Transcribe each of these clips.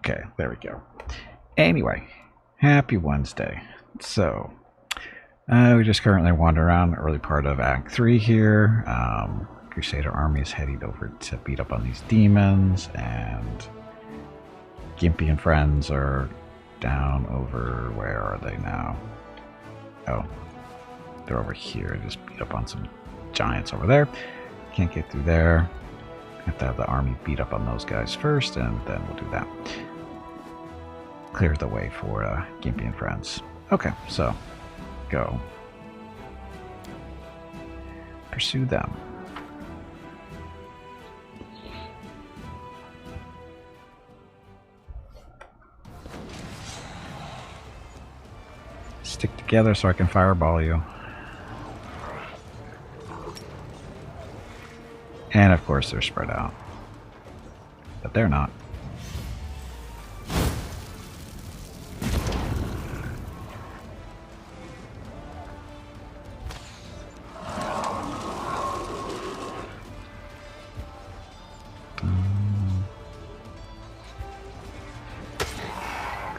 Okay, there we go. Anyway, happy Wednesday. So, we just currently wander around the early part of Act 3 here. Crusader army is heading over to beat up on these demons, and Gimpy and friends are down over... where are they now? Oh, they're over here. Just beat up on some giants over there. Can't get through there. Have to have the army beat up on those guys first, and then we'll do that. Clear the way for Gimpy and friends. Okay, so go. Pursue them. Stick together so I can fireball you. And of course they're spread out. But they're not.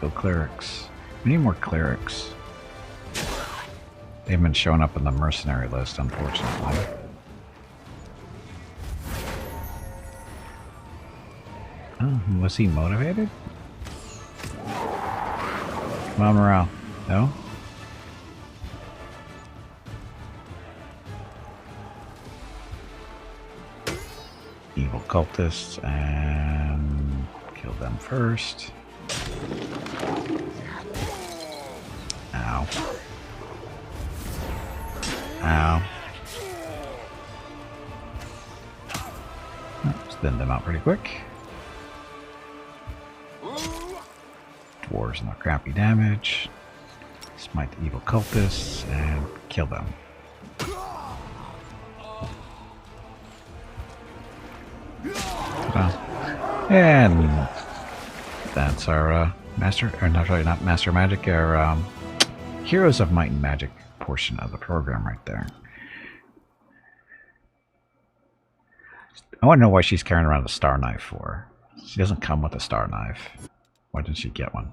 Go clerics. We need more clerics. They've been showing up in the mercenary list, unfortunately. Oh, was he motivated? Come on, morale. No? Evil cultists, and kill them first. Ow. Ow. Spin them out pretty quick. Dwarves and their crappy damage. Smite the evil cultists and kill them. And that's our master, or not really, not master magic, our heroes of might and magic portion of the program right there. I want to know why she's carrying around a star knife for. She doesn't come with a star knife. Why didn't she get one?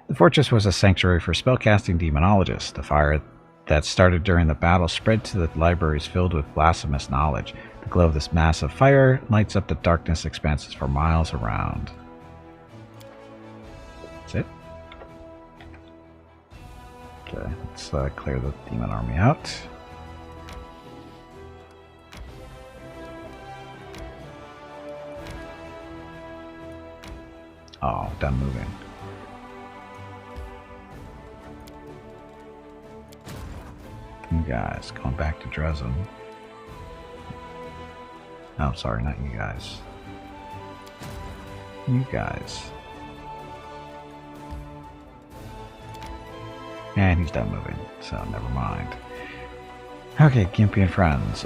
The fortress was a sanctuary for spellcasting demonologists. The fire that started during the battle spread to the libraries filled with blasphemous knowledge. The glow of this massive fire lights up the darkness expanses for miles around. That's it. Okay, let's clear the demon army out. Oh, done moving. You guys, going back to Dresden. Oh, sorry, not you guys. You guys. And he's done moving, so never mind. Okay, Gimpy and friends.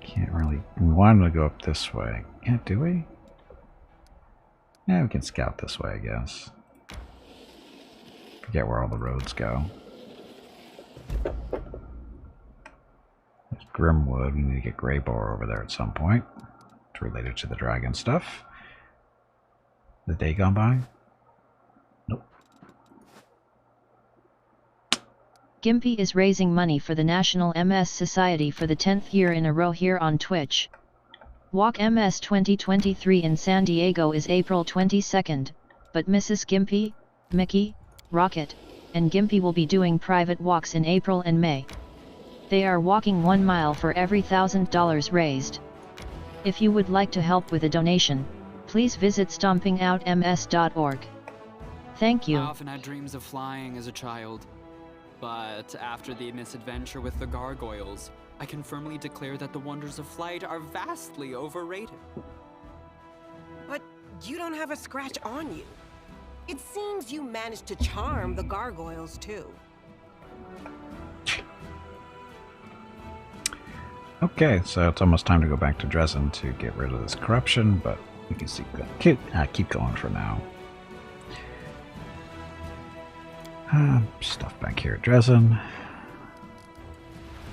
Can't really... We want him to go up this way. Can't, do we? Yeah, we can scout this way, I guess. Forget where all the roads go. There's Grimwood. We need to get Greyboar over there at some point. It's related to the dragon stuff. The day gone by? Nope. Gimpy is raising money for the National MS Society for the 10th year in a row here on Twitch. Walk MS 2023 in San Diego is April 22nd, but Mrs. Gimpy, Mickey, Rocket, and Gimpy will be doing private walks in April and May. They are walking 1 mile for every $1,000 raised. If you would like to help with a donation, please visit stompingoutms.org. Thank you. I often had dreams of flying as a child, but after the misadventure with the gargoyles, I can firmly declare that the wonders of flight are vastly overrated. But you don't have a scratch on you. It seems you managed to charm the gargoyles too. Okay, so it's almost time to go back to Dresden to get rid of this corruption, but we can keep going for now. Stuff back here at Dresden.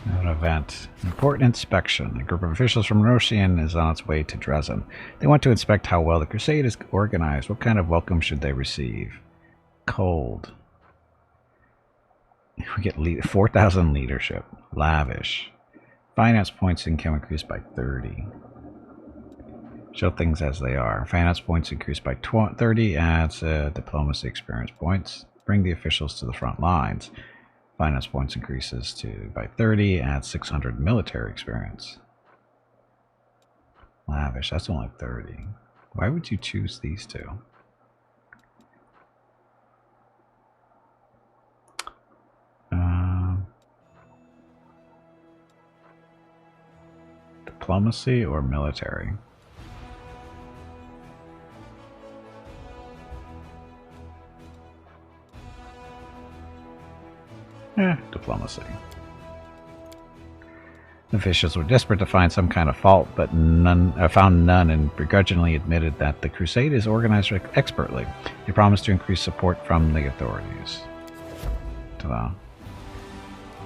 An event. Important inspection. A group of officials from Roshian is on its way to Dresden. They want to inspect how well the crusade is organized. What kind of welcome should they receive? Cold. We get 4,000 leadership. Lavish. Finance points income increased by 30. Show things as they are. Finance points increased by 30. Adds diplomacy experience points. Bring the officials to the front lines. Finance points increases by 30. Adds 600 military experience. Lavish. That's only 30. Why would you choose these two? Diplomacy or military? Diplomacy. The officials were desperate to find some kind of fault, but found none and begrudgingly admitted that the crusade is organized expertly. They promised to increase support from the authorities. Ta-da.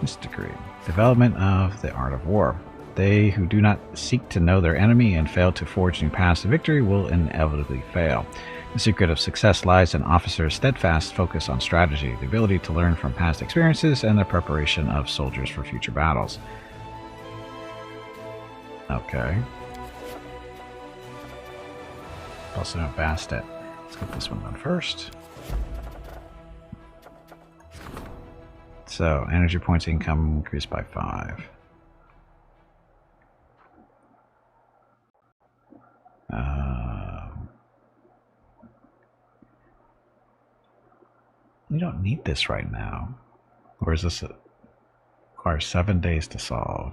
This decree. Development of the art of war. They who do not seek to know their enemy and fail to forge new paths to victory will inevitably fail. The secret of success lies in officers' steadfast focus on strategy, the ability to learn from past experiences, and the preparation of soldiers for future battles. Okay. Also a Bastet. Let's get this one done first. So, energy points income increased by 5. We don't need this right now. Or is this requires 7 days to solve?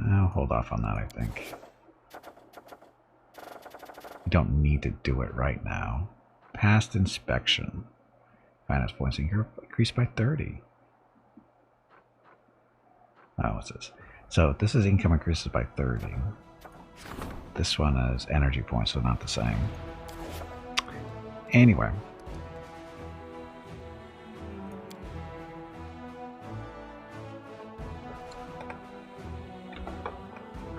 I'll hold off on that, I think. We don't need to do it right now. Past inspection. Finance points increased by 30. Oh, what's this? So this is income increases by 30. This one is energy points, so not the same. Anyway.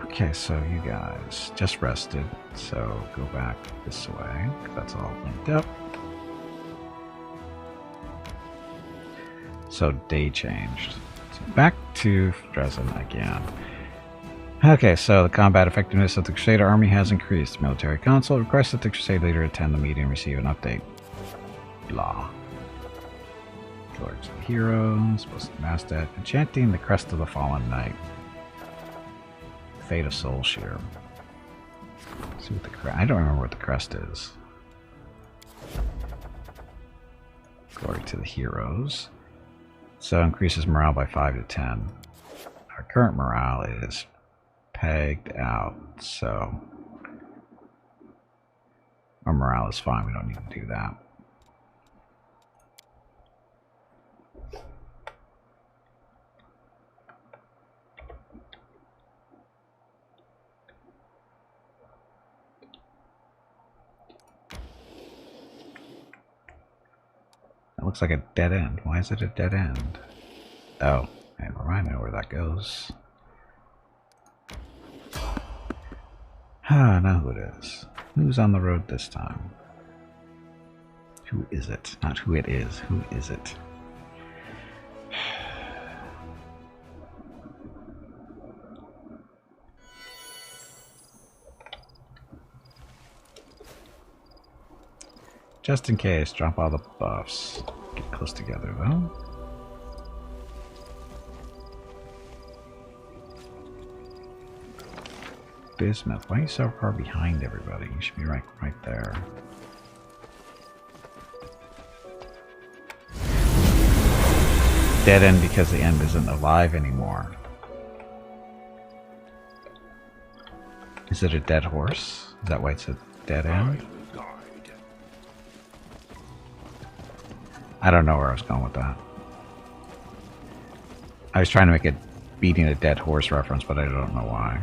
Okay, so you guys just rested, so go back this way, 'cause that's all linked up. So day changed. So back to Dresden again. Okay, so the combat effectiveness of the Crusader army has increased. Military Council requests that the Crusade leader attend the meeting and receive an update. Blah. Glory to the heroes, Post Mastet, enchanting the crest of the fallen knight. Fate of Soul Shear. Let's see what the I don't remember what the crest is. Glory to the heroes. So increases morale by 5 to 10. Our current morale is pegged out, so our morale is fine. We don't need to do that. That looks like a dead end. Why is it a dead end? Oh, never mind. I know where that goes. Ah, now who it is. Who's on the road this time? Who is it? Not who it is. Who is it? Just in case, drop all the buffs. Get close together though. Bismuth, why are you so far behind everybody? You should be right there. Dead end because the end isn't alive anymore. Is it a dead horse? Is that why it's a dead end? I don't know where I was going with that. I was trying to make a beating a dead horse reference, but I don't know why.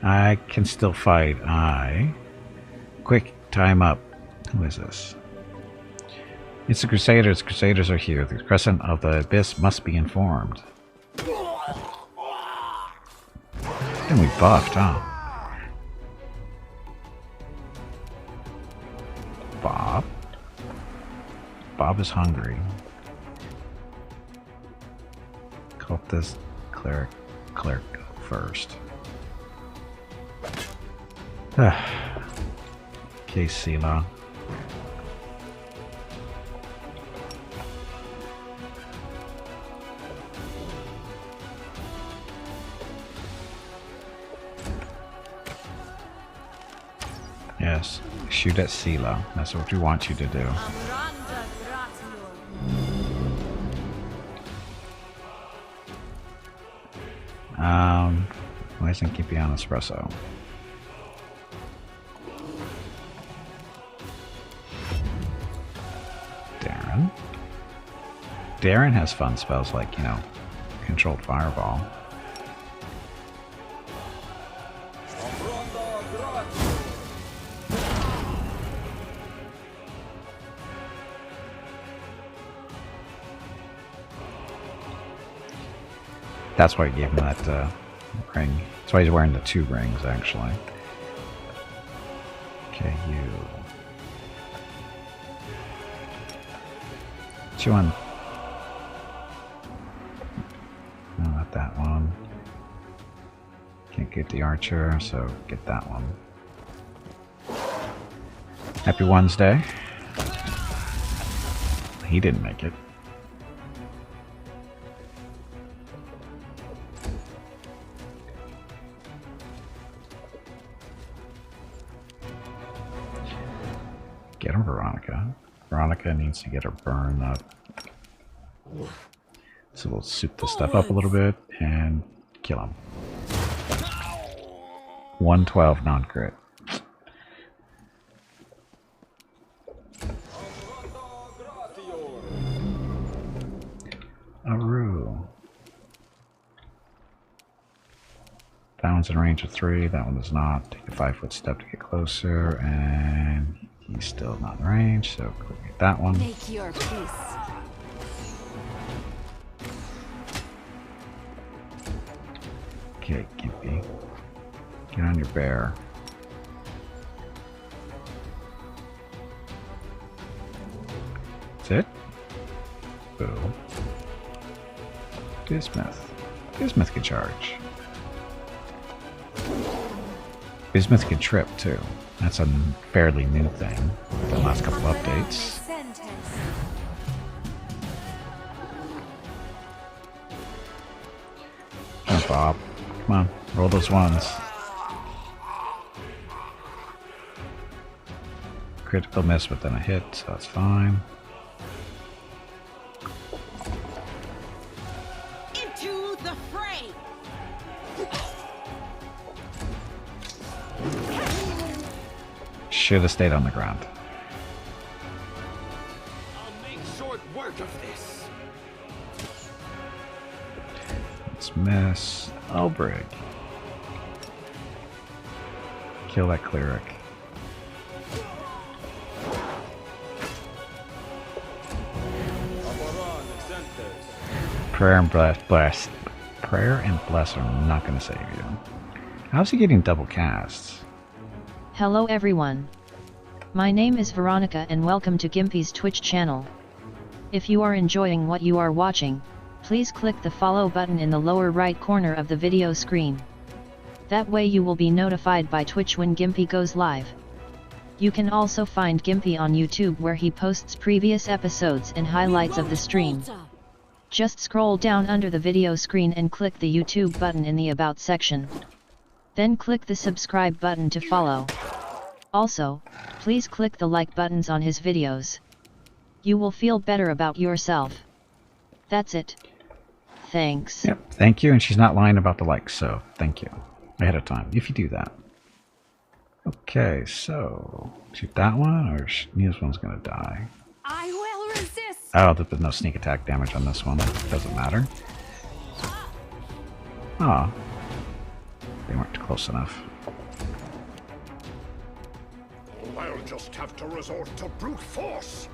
I can still fight. Quick Time up. Who is this? It's the Crusaders. The Crusaders are here. The Crescent of the Abyss must be informed. And we buffed, huh? Bob? Bob is hungry. Cultist, cleric go first. Okay, Sela. Yes, shoot at Sela. That's what we want you to do. Why isn't Gimpy on espresso? Darren has fun spells like, you know, controlled fireball. That's why I gave him that ring. That's why he's wearing the 2 rings, actually. Okay, you. What you want? No, not that one. Can't get the archer, so get that one. Happy Wednesday. He didn't make it. Get him, Veronica. Veronica needs to get her burn up. So we'll soup this stuff up a little bit and kill him. 112 non-crit. Aru. That one's in range of 3, that one is not. Take a 5-foot step to get closer, and he's still not in range, so click that one. Make your peace. Okay, Gimpy. Get on your bear. That's it? Boo. Bismuth. Bismuth can charge. Bismuth can trip too. That's a fairly new thing. The last couple updates. Oh, Bob. Come on, roll those ones. Critical miss, but then a hit, so that's fine. Into the fray. Should have stayed on the ground. I'll make short work of this. Let's miss. Oh, Brig. Kill that cleric. Prayer and bless. Prayer and bless are not going to save you. How's he getting double casts? Hello everyone. My name is Veronica and welcome to Gimpy's Twitch channel. If you are enjoying what you are watching, please click the follow button in the lower right corner of the video screen. That way you will be notified by Twitch when Gimpy goes live. You can also find Gimpy on YouTube where he posts previous episodes and highlights of the stream. Just scroll down under the video screen and click the YouTube button in the About section. Then click the subscribe button to follow. Also, please click the like buttons on his videos. You will feel better about yourself. That's it. Thanks. Yep, thank you, and she's not lying about the likes, so thank you ahead of time if you do that. Okay, so shoot that one, or this one's gonna die. I will resist. Oh, there's no sneak attack damage on this one. Doesn't matter. Oh, they weren't close enough. I'll just have to resort to brute force.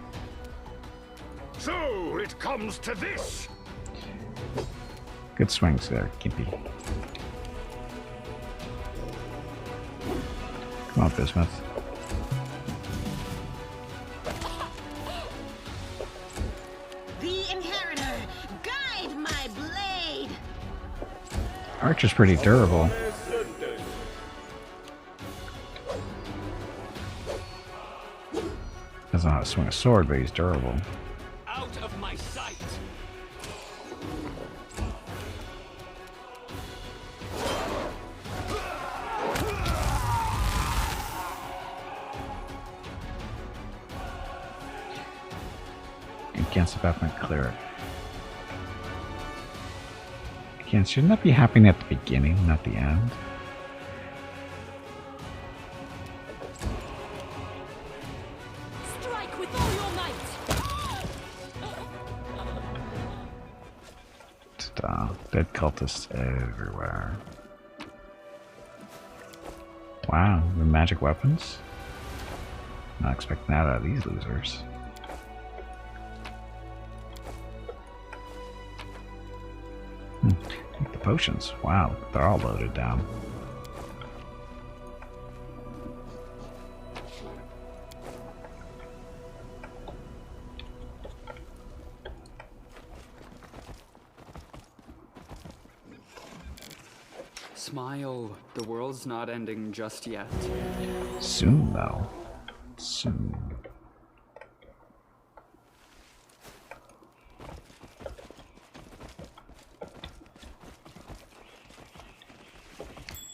So it comes to this. Good swings there, Gimpy. Come on, Bismuth. The Inheritor, guide my blade. Archer's pretty durable. Doesn't know how to swing a sword, but he's durable. Out of my sight. Against the Batman Cleric. Again, shouldn't that be happening at the beginning, not the end? Strike with all your might. Dead cultists everywhere. Wow, the magic weapons? Not expecting that out of these losers. Take the potions. Wow, they're all loaded down. Smile. The world's not ending just yet. Soon, though. Soon.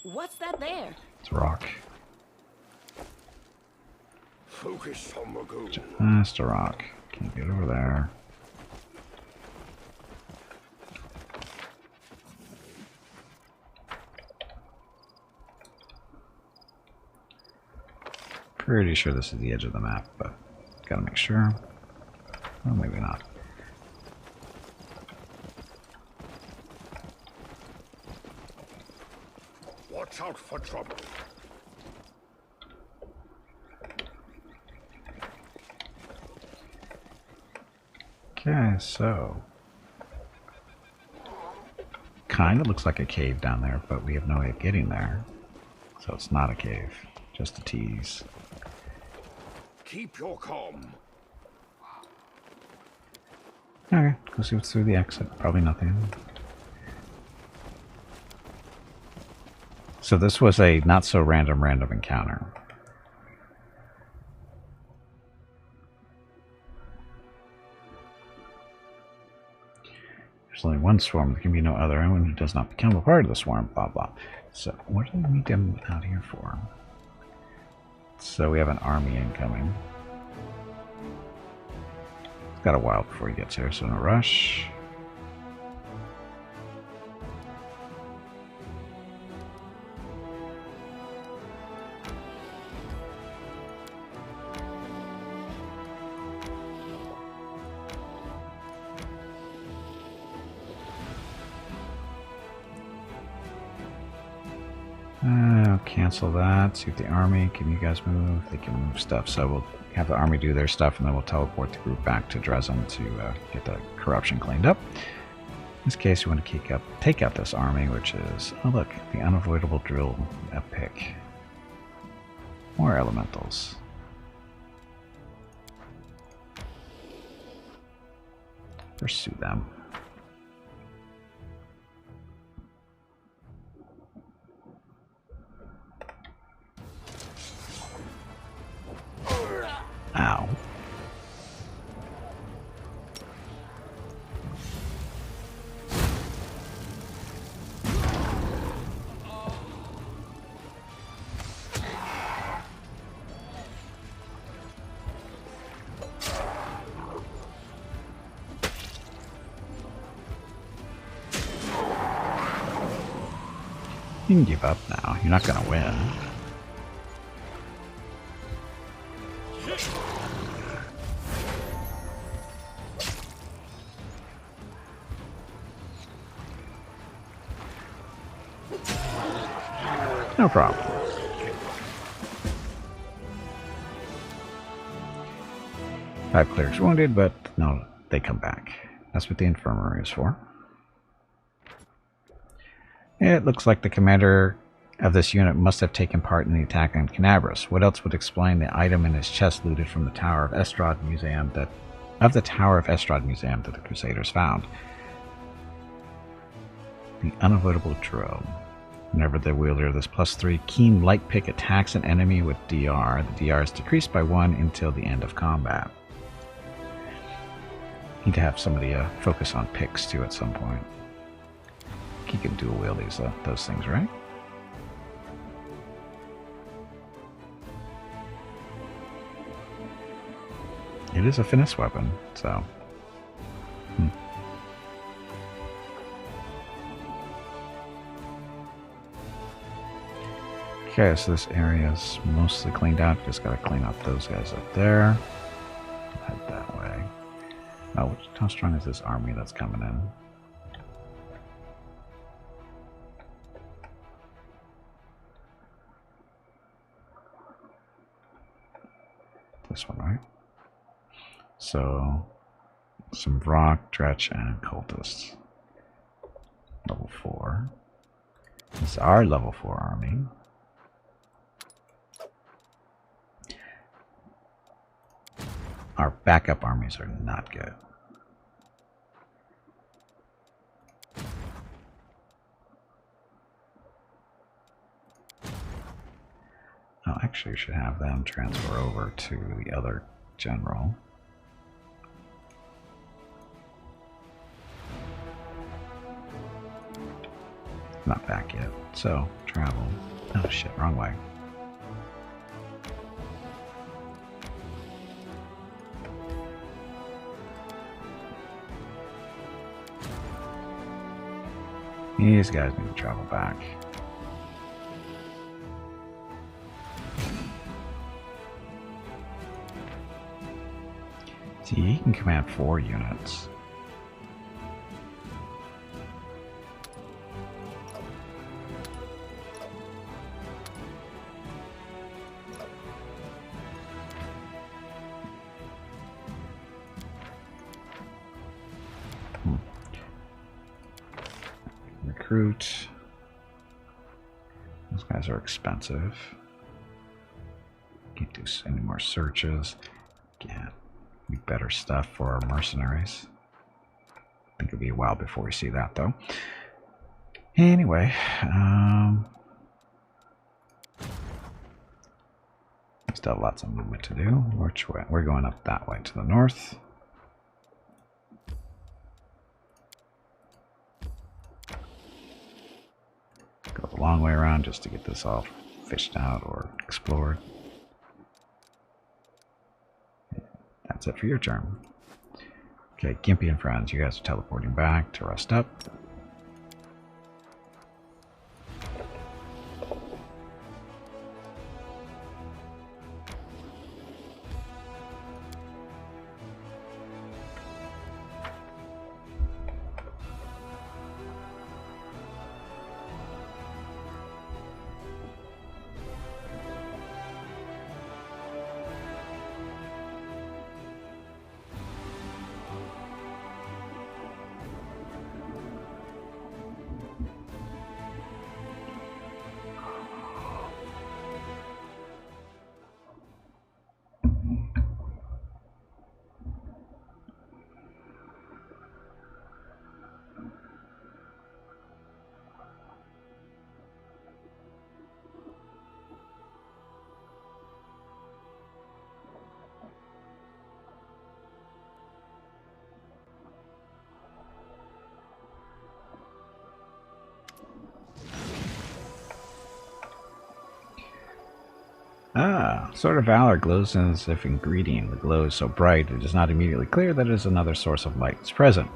What's that there? It's a rock. Focus on the goal. Just a rock. Can't get over there. Pretty sure this is the edge of the map, but gotta make sure. Well, maybe not. Watch out for trouble. Okay, so kind of looks like a cave down there, but we have no way of getting there. So it's not a cave, just a tease. Keep your calm. Okay, go see what's through the exit. Probably nothing. So this was a not so random encounter. There's only one swarm. There can be no other. Anyone who does not become a part of the swarm, blah blah. So what do we need them out here for? So we have an army incoming. It's got a while before he gets here, so no rush. Cancel that. See if the army, can you guys move? They can move stuff. So we'll have the army do their stuff and then we'll teleport the group back to Dresden to get the corruption cleaned up. In this case, we want to take out this army, which is, oh look, the unavoidable drill epic. More elementals. Pursue them. Ow. You can give up now. You're not going to win. No problem. 5 clerics wounded, but no, they come back. That's what the infirmary is for. It looks like the commander of this unit must have taken part in the attack on Canabras. What else would explain the item in his chest looted from the Tower of Estrad Museum that the Crusaders found? The unavoidable drone. Whenever the wielder of this +3 keen light pick attacks an enemy with DR, the DR is decreased by 1 until the end of combat. Need to have somebody focus on picks too at some point. You can dual wield those things, right? It is a finesse weapon, so. Okay, so this area is mostly cleaned out. Just gotta clean up those guys up there. Head that way. Oh, how strong is this army that's coming in? This one, right? So, some Vrock, Dretch, and Cultists. Level 4. This is our level 4 army. Our backup armies are not good. Oh, actually, we should have them transfer over to the other general. Not back yet. So, travel. Oh shit, wrong way. These guys need to travel back. See, he can command 4 units. Recruit. Those guys are expensive. Can't do any more searches. Can't be better stuff for our mercenaries. I think it'll be a while before we see that, though. Anyway, still have lots of movement to do. Which way? We're going up that way to the north. Go the long way around just to get this all fished out or explored. That's it for your turn. Okay, Gimpy and friends, you guys are teleporting back to rest up. Ah, Sword of Valor glows as if in greeting. The glow is so bright it is not immediately clear that it is another source of light is present.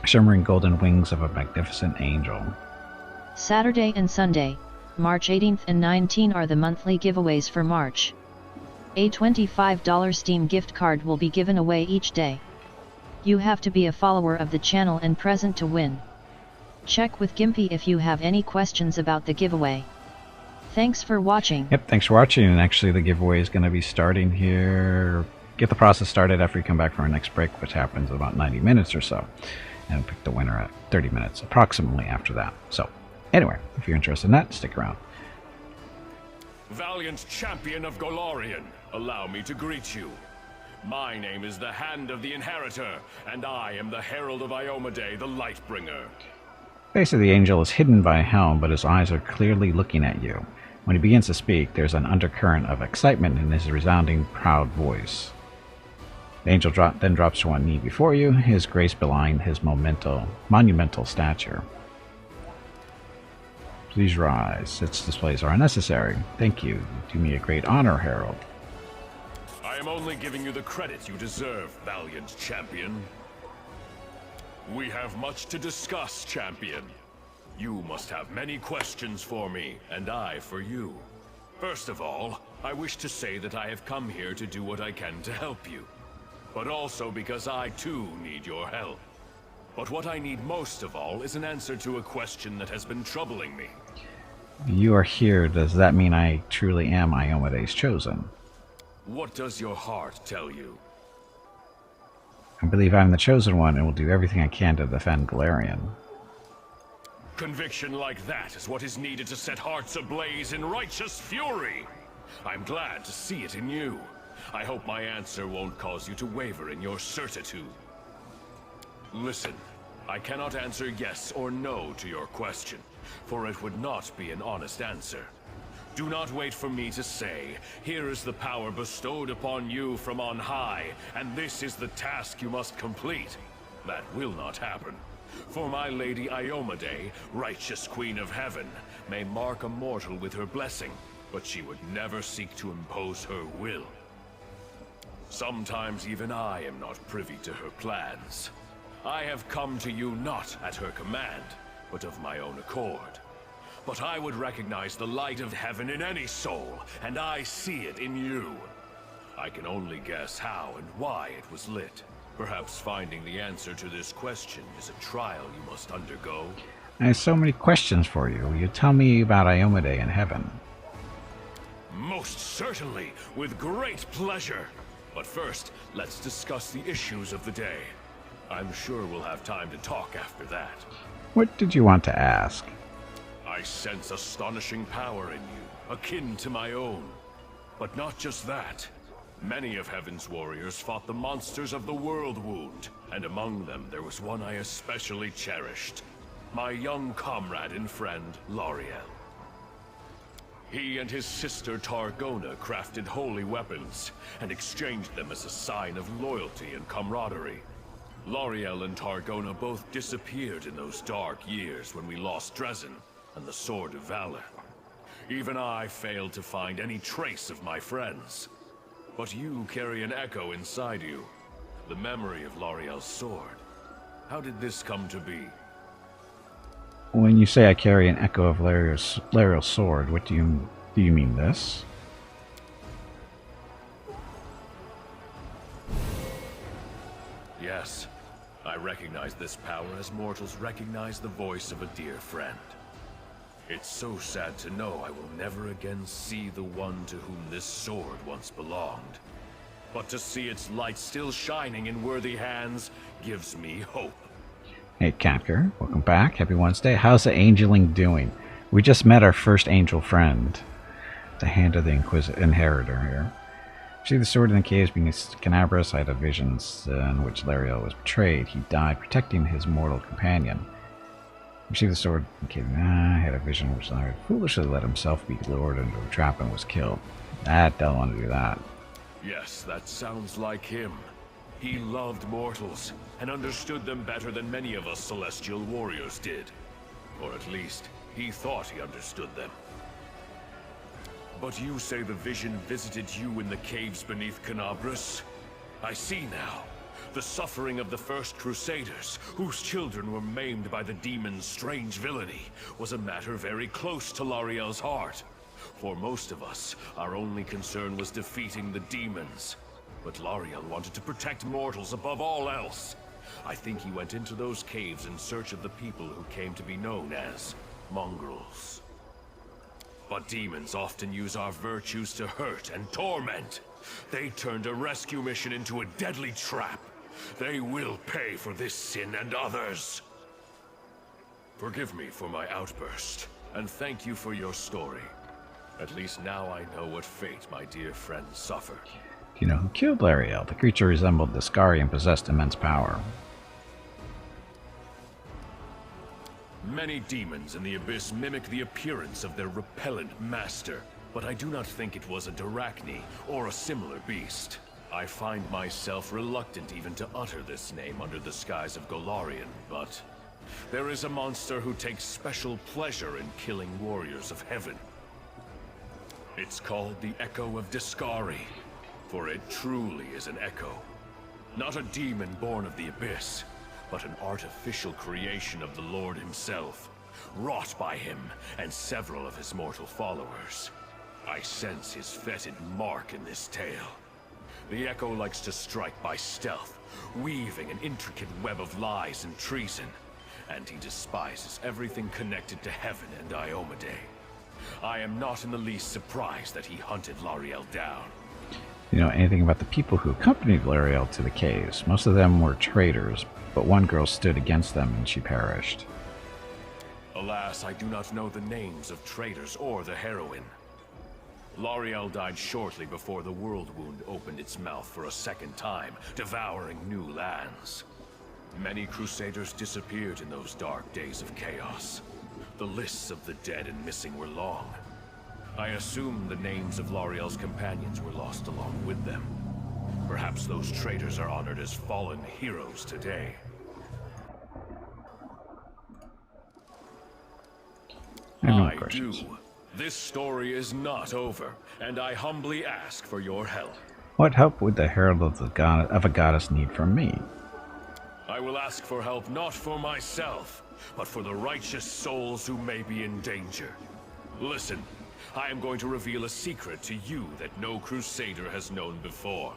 Shimmering golden wings of a magnificent angel. Saturday and Sunday, March 18th and 19 are the monthly giveaways for March. A $25 Steam gift card will be given away each day. You have to be a follower of the channel and present to win. Check with Gimpy if you have any questions about the giveaway. Thanks for watching. Yep, thanks for watching. And actually the giveaway is going to be starting here get the process started after you come back from our next break, which happens in about 90 minutes or so. And we'll pick the winner at 30 minutes, approximately after that. So, anyway, if you're interested in that, stick around. Valiant champion of Golarion, allow me to greet you. My name is the Hand of the Inheritor, and I am the Herald of Iomade, the Lightbringer. The face of the angel is hidden by a helm, but his eyes are clearly looking at you. When he begins to speak, there's an undercurrent of excitement in his resounding, proud voice. The angel then drops to one knee before you, his grace belying his monumental stature. Please rise. Such displays are unnecessary. Thank you. You do me a great honor, Herald. I am only giving you the credit you deserve, valiant champion. We have much to discuss, champion. You must have many questions for me, and I for you. First of all, I wish to say that I have come here to do what I can to help you. But also because I too need your help. But what I need most of all is an answer to a question that has been troubling me. You are here. Does that mean I truly am Iomade's chosen? What does your heart tell you? I believe I'm the chosen one and will do everything I can to defend Golarion. Conviction like that is what is needed to set hearts ablaze in righteous fury. I'm glad to see it in you. I hope my answer won't cause you to waver in your certitude. Listen, I cannot answer yes or no to your question, for it would not be an honest answer. Do not wait for me to say, here is the power bestowed upon you from on high, and this is the task you must complete. That will not happen. For my lady Iomade, righteous queen of heaven, may mark a mortal with her blessing, but she would never seek to impose her will. Sometimes even I am not privy to her plans. I have come to you not at her command, but of my own accord. But I would recognize the light of heaven in any soul, and I see it in you. I can only guess how and why it was lit. Perhaps finding the answer to this question is a trial you must undergo. I have so many questions for you. Will you tell me about Iomade in heaven? Most certainly, with great pleasure. But first, let's discuss the issues of the day. I'm sure we'll have time to talk after that. What did you want to ask? I sense astonishing power in you, akin to my own. But not just that. Many of Heaven's warriors fought the monsters of the World Wound, and among them there was one I especially cherished. My young comrade and friend, Lariel. He and his sister Targona crafted holy weapons, and exchanged them as a sign of loyalty and camaraderie. Lariel and Targona both disappeared in those dark years when we lost Dresden and the Sword of Valor. Even I failed to find any trace of my friends. But you carry an echo inside you, the memory of Lariel's sword. How did this come to be? When you say I carry an echo of Lariel's sword, what do you mean this? Yes, I recognize this power as mortals recognize the voice of a dear friend. It's so sad to know I will never again see the one to whom this sword once belonged. But to see its light still shining in worthy hands gives me hope. Hey, Katker, welcome back. Happy Wednesday. How's the angeling doing? We just met our first angel friend, the Hand of the Inheritor here. See the sword in the caves beneath Canabras. I had a vision in which Lariel was betrayed. He died protecting his mortal companion. Received the sword in the cave. I had a vision in which Lariel foolishly let himself be lured into a trap and was killed. I don't want to do that. Yes, that sounds like him. He loved mortals, and understood them better than many of us celestial warriors did. Or at least, he thought he understood them. But you say the vision visited you in the caves beneath Canabras? I see now. The suffering of the first Crusaders, whose children were maimed by the demon's strange villainy, was a matter very close to Lariel's heart. For most of us, our only concern was defeating the demons. But Lariel wanted to protect mortals above all else. I think he went into those caves in search of the people who came to be known as mongrels. But demons often use our virtues to hurt and torment. They turned a rescue mission into a deadly trap. They will pay for this sin and others. Forgive me for my outburst, and thank you for your story. At least now I know what fate my dear friends suffered. Do you know who killed Lariel? The creature resembled the Skari and possessed immense power. Many demons in the Abyss mimic the appearance of their repellent master, but I do not think it was a Darachni or a similar beast. I find myself reluctant even to utter this name under the skies of Golarion, but there is a monster who takes special pleasure in killing warriors of heaven. It's called the Echo of Discari, for it truly is an echo. Not a demon born of the Abyss, but an artificial creation of the Lord himself, wrought by him and several of his mortal followers. I sense his fetid mark in this tale. The Echo likes to strike by stealth, weaving an intricate web of lies and treason, and he despises everything connected to heaven and Iomedae. I am not in the least surprised that he hunted Lariel down. You know anything about the people who accompanied Lariel to the caves? Most of them were traitors, but one girl stood against them and she perished. Alas, I do not know the names of traitors or the heroine. Lariel died shortly before the World Wound opened its mouth for a second time, devouring new lands. Many Crusaders disappeared in those dark days of chaos. The lists of the dead and missing were long. I assume the names of Lariel's companions were lost along with them. Perhaps those traitors are honored as fallen heroes today. I do. This story is not over, and I humbly ask for your help. What help would the Herald of a Goddess need from me? I will ask for help not for myself, but for the righteous souls who may be in danger. Listen, I am going to reveal a secret to you that no Crusader has known before,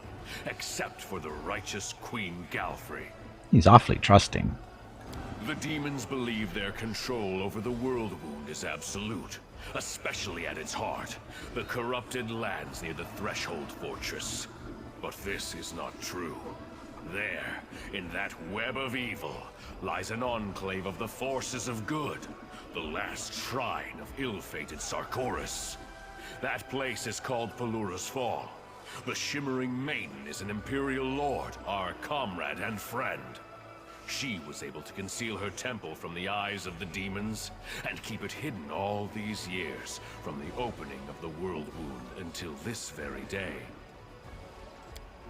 except for the righteous Queen Galfrey. He's awfully trusting. The demons believe their control over the World Wound is absolute, especially at its heart, the corrupted lands near the Threshold Fortress. But this is not true. There, in that web of evil, lies an enclave of the forces of good, the last shrine of ill-fated Sarkoris. That place is called Pulura's Fall. The Shimmering Maiden is an Imperial Lord, our comrade and friend. She was able to conceal her temple from the eyes of the demons, and keep it hidden all these years, from the opening of the World Wound until this very day.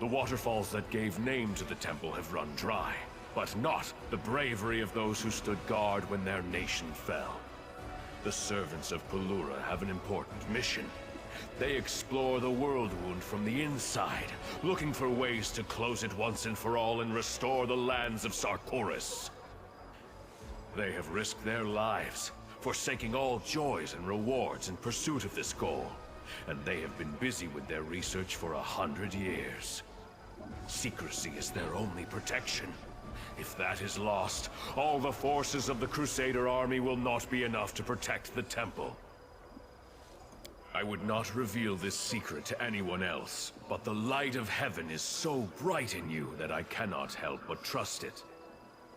The waterfalls that gave name to the temple have run dry, but not the bravery of those who stood guard when their nation fell. The servants of Pulura have an important mission. They explore the World Wound from the inside, looking for ways to close it once and for all and restore the lands of Sarkoris. They have risked their lives, forsaking all joys and rewards in pursuit of this goal, and they have been busy with their research for 100 years. Secrecy is their only protection. If that is lost, all the forces of the Crusader army will not be enough to protect the temple. I would not reveal this secret to anyone else, but the light of heaven is so bright in you that I cannot help but trust it.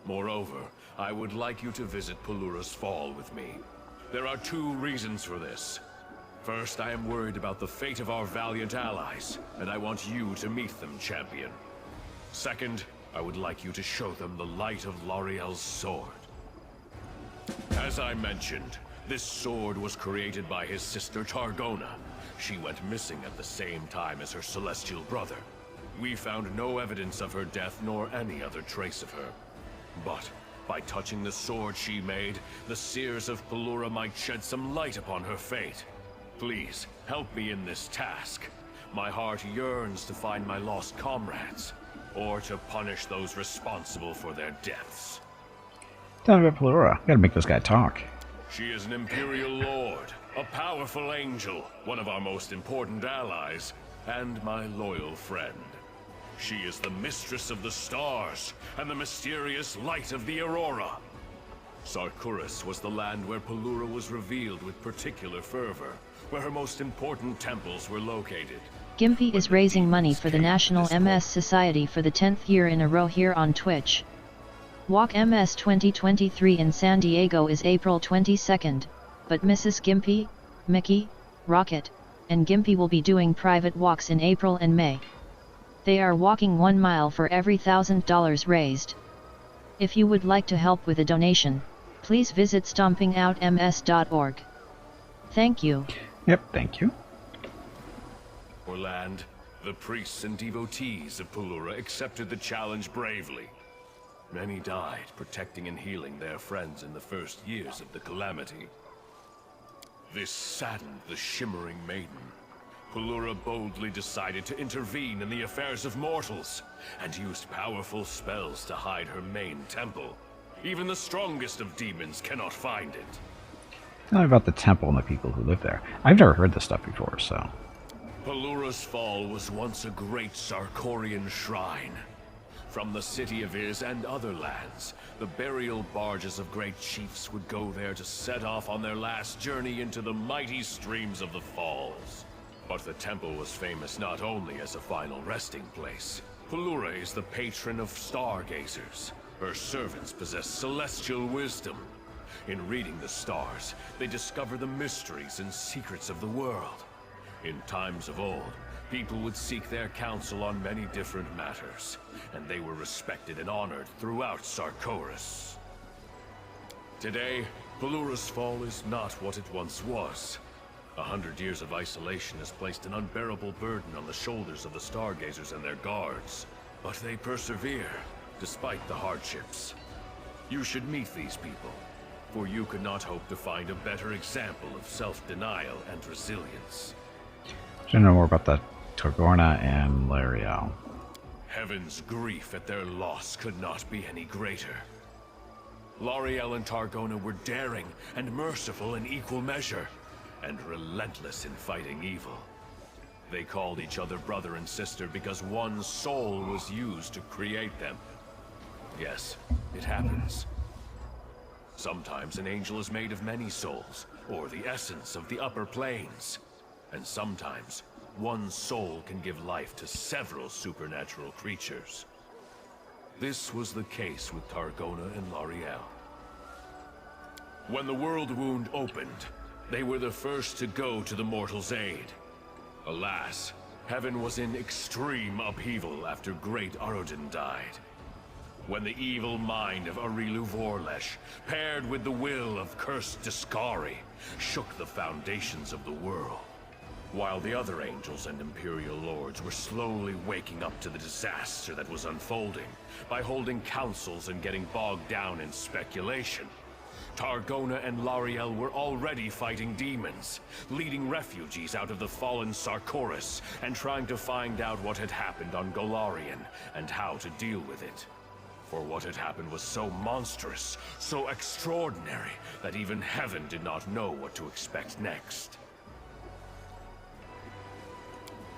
Moreover, I would like you to visit Pulura's Fall with me. There are 2 reasons for this. First, I am worried about the fate of our valiant allies, and I want you to meet them, champion. Second, I would like you to show them the light of Lariel's sword. As I mentioned, this sword was created by his sister Targona. She went missing at the same time as her celestial brother. We found no evidence of her death nor any other trace of her. But by touching the sword she made, the seers of Pulura might shed some light upon her fate. Please, help me in this task. My heart yearns to find my lost comrades, or to punish those responsible for their deaths. Tell me about Pulura. Gotta make this guy talk. She is an Imperial Lord, a powerful angel, one of our most important allies, and my loyal friend. She is the mistress of the stars, and the mysterious light of the Aurora. Sarkoris was the land where Pulura was revealed with particular fervor, where her most important temples were located. Gimpy is raising money for the National MS Society for the 10th year in a row here on Twitch. Walk MS 2023 in San Diego is April 22nd, but Mrs. Gimpy, Mickey, Rocket, and Gimpy will be doing private walks in April and May. They are walking 1 mile for every $1,000 raised. If you would like to help with a donation, please visit stompingoutms.org. Thank you. Yep, thank you. For land, the priests and devotees of Pulura accepted the challenge bravely. Many died protecting and healing their friends in the first years of the calamity. This saddened the Shimmering Maiden. Pulura boldly decided to intervene in the affairs of mortals, and used powerful spells to hide her main temple. Even the strongest of demons cannot find it. Tell me about the temple and the people who live there. I've never heard this stuff before, so... Pulura's Fall was once a great Sarkorian shrine. From the city of Iz and other lands, the burial barges of great chiefs would go there to set off on their last journey into the mighty streams of the Falls. But the temple was famous not only as a final resting place. Pulura is the patron of stargazers. Her servants possess celestial wisdom. In reading the stars, they discover the mysteries and secrets of the world. In times of old, people would seek their counsel on many different matters, and they were respected and honored throughout Sarkoris. Today, Pulura's Fall is not what it once was. 100 years of isolation has placed an unbearable burden on the shoulders of the stargazers and their guards. But they persevere, despite the hardships. You should meet these people, for you could not hope to find a better example of self-denial and resilience. Should know more about the Torgorna and Lariel. Heaven's grief at their loss could not be any greater. Lariel and Targona were daring and merciful in equal measure, and relentless in fighting evil. They called each other brother and sister because one soul was used to create them. Yes, it happens. Sometimes an angel is made of many souls, or the essence of the upper planes. And sometimes, one soul can give life to several supernatural creatures. This was the case with Targona and Lariel. When the world wound opened, they were the first to go to the mortal's aid. Alas, heaven was in extreme upheaval after great Arodin died. When the evil mind of Arilu Vorlesh, paired with the will of cursed Discari, shook the foundations of the world. While the other angels and Imperial Lords were slowly waking up to the disaster that was unfolding by holding councils and getting bogged down in speculation, Targona and Lariel were already fighting demons, leading refugees out of the fallen Sarkoris, and trying to find out what had happened on Golarion and how to deal with it. For what had happened was so monstrous, so extraordinary, that even heaven did not know what to expect next.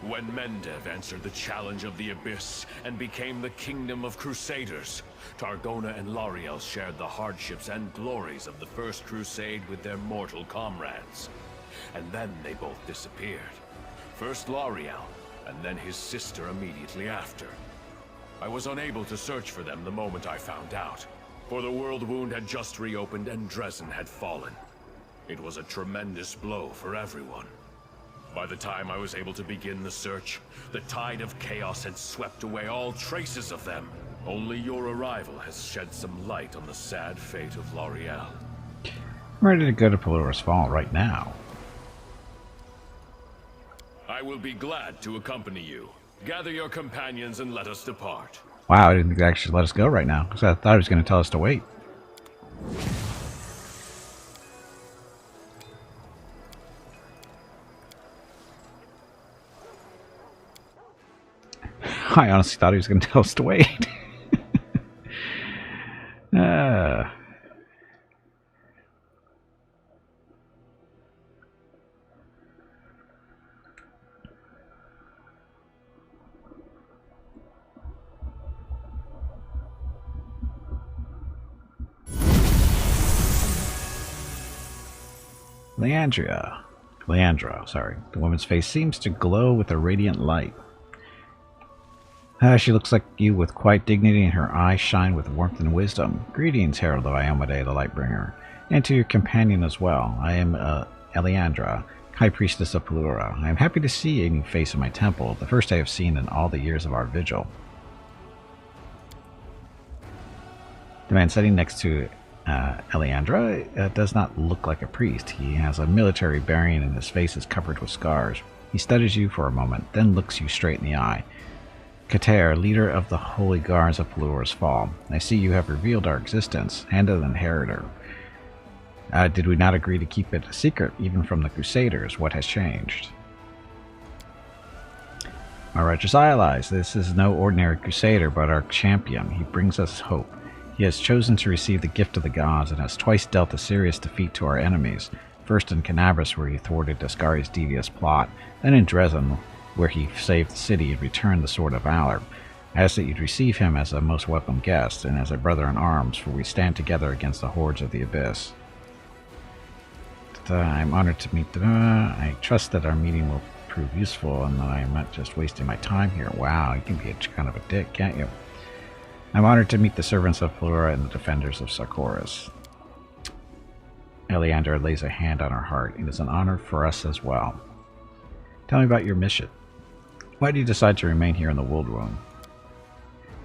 When Mendev answered the challenge of the Abyss and became the Kingdom of Crusaders, Targona and Lariel shared the hardships and glories of the First Crusade with their mortal comrades. And then they both disappeared. First Lariel, and then his sister immediately after. I was unable to search for them the moment I found out, for the world wound had just reopened and Dresden had fallen. It was a tremendous blow for everyone. By the time I was able to begin the search, the tide of chaos had swept away all traces of them. Only your arrival has shed some light on the sad fate of Lariel. I'm ready to go to Pulura's Fall right now. I will be glad to accompany you. Gather your companions and let us depart. Wow, I didn't think they actually let us go right now, because I thought he was going to tell us to wait. I honestly thought he was going to tell us to wait. Leandria. Leandra, sorry. The woman's face seems to glow with a radiant light. She looks like you with quiet dignity, and her eyes shine with warmth and wisdom. Greetings, Herald of Iomade, the Lightbringer, and to your companion as well. I am Eliandra, High Priestess of Pulura. I am happy to see a new face in my temple, the first I have seen in all the years of our vigil. The man sitting next to Eliandra does not look like a priest. He has a military bearing and his face is covered with scars. He studies you for a moment, then looks you straight in the eye. Kater, leader of the Holy Guards of Pulura's Fall, I see you have revealed our existence, and an inheritor. Did we not agree to keep it a secret, even from the Crusaders? What has changed? My righteous allies, this is no ordinary Crusader, but our champion. He brings us hope. He has chosen to receive the gift of the gods, and has twice dealt a serious defeat to our enemies, first in Canabras, where he thwarted Dascari's devious plot, then in Dresden, where he saved the city and returned the Sword of Valor. I ask that you'd receive him as a most welcome guest, and as a brother in arms, for we stand together against the hordes of the Abyss. I'm honored to meet I trust that our meeting will prove useful, and that I am not just wasting my time here. Wow, you can be kind of a dick, can't you? I'm honored to meet the servants of Pulura and the defenders of Sarkoris. Eliandra lays a hand on her heart. It is an honor for us as well. Tell me about your mission. Why do you decide to remain here in the World Wound?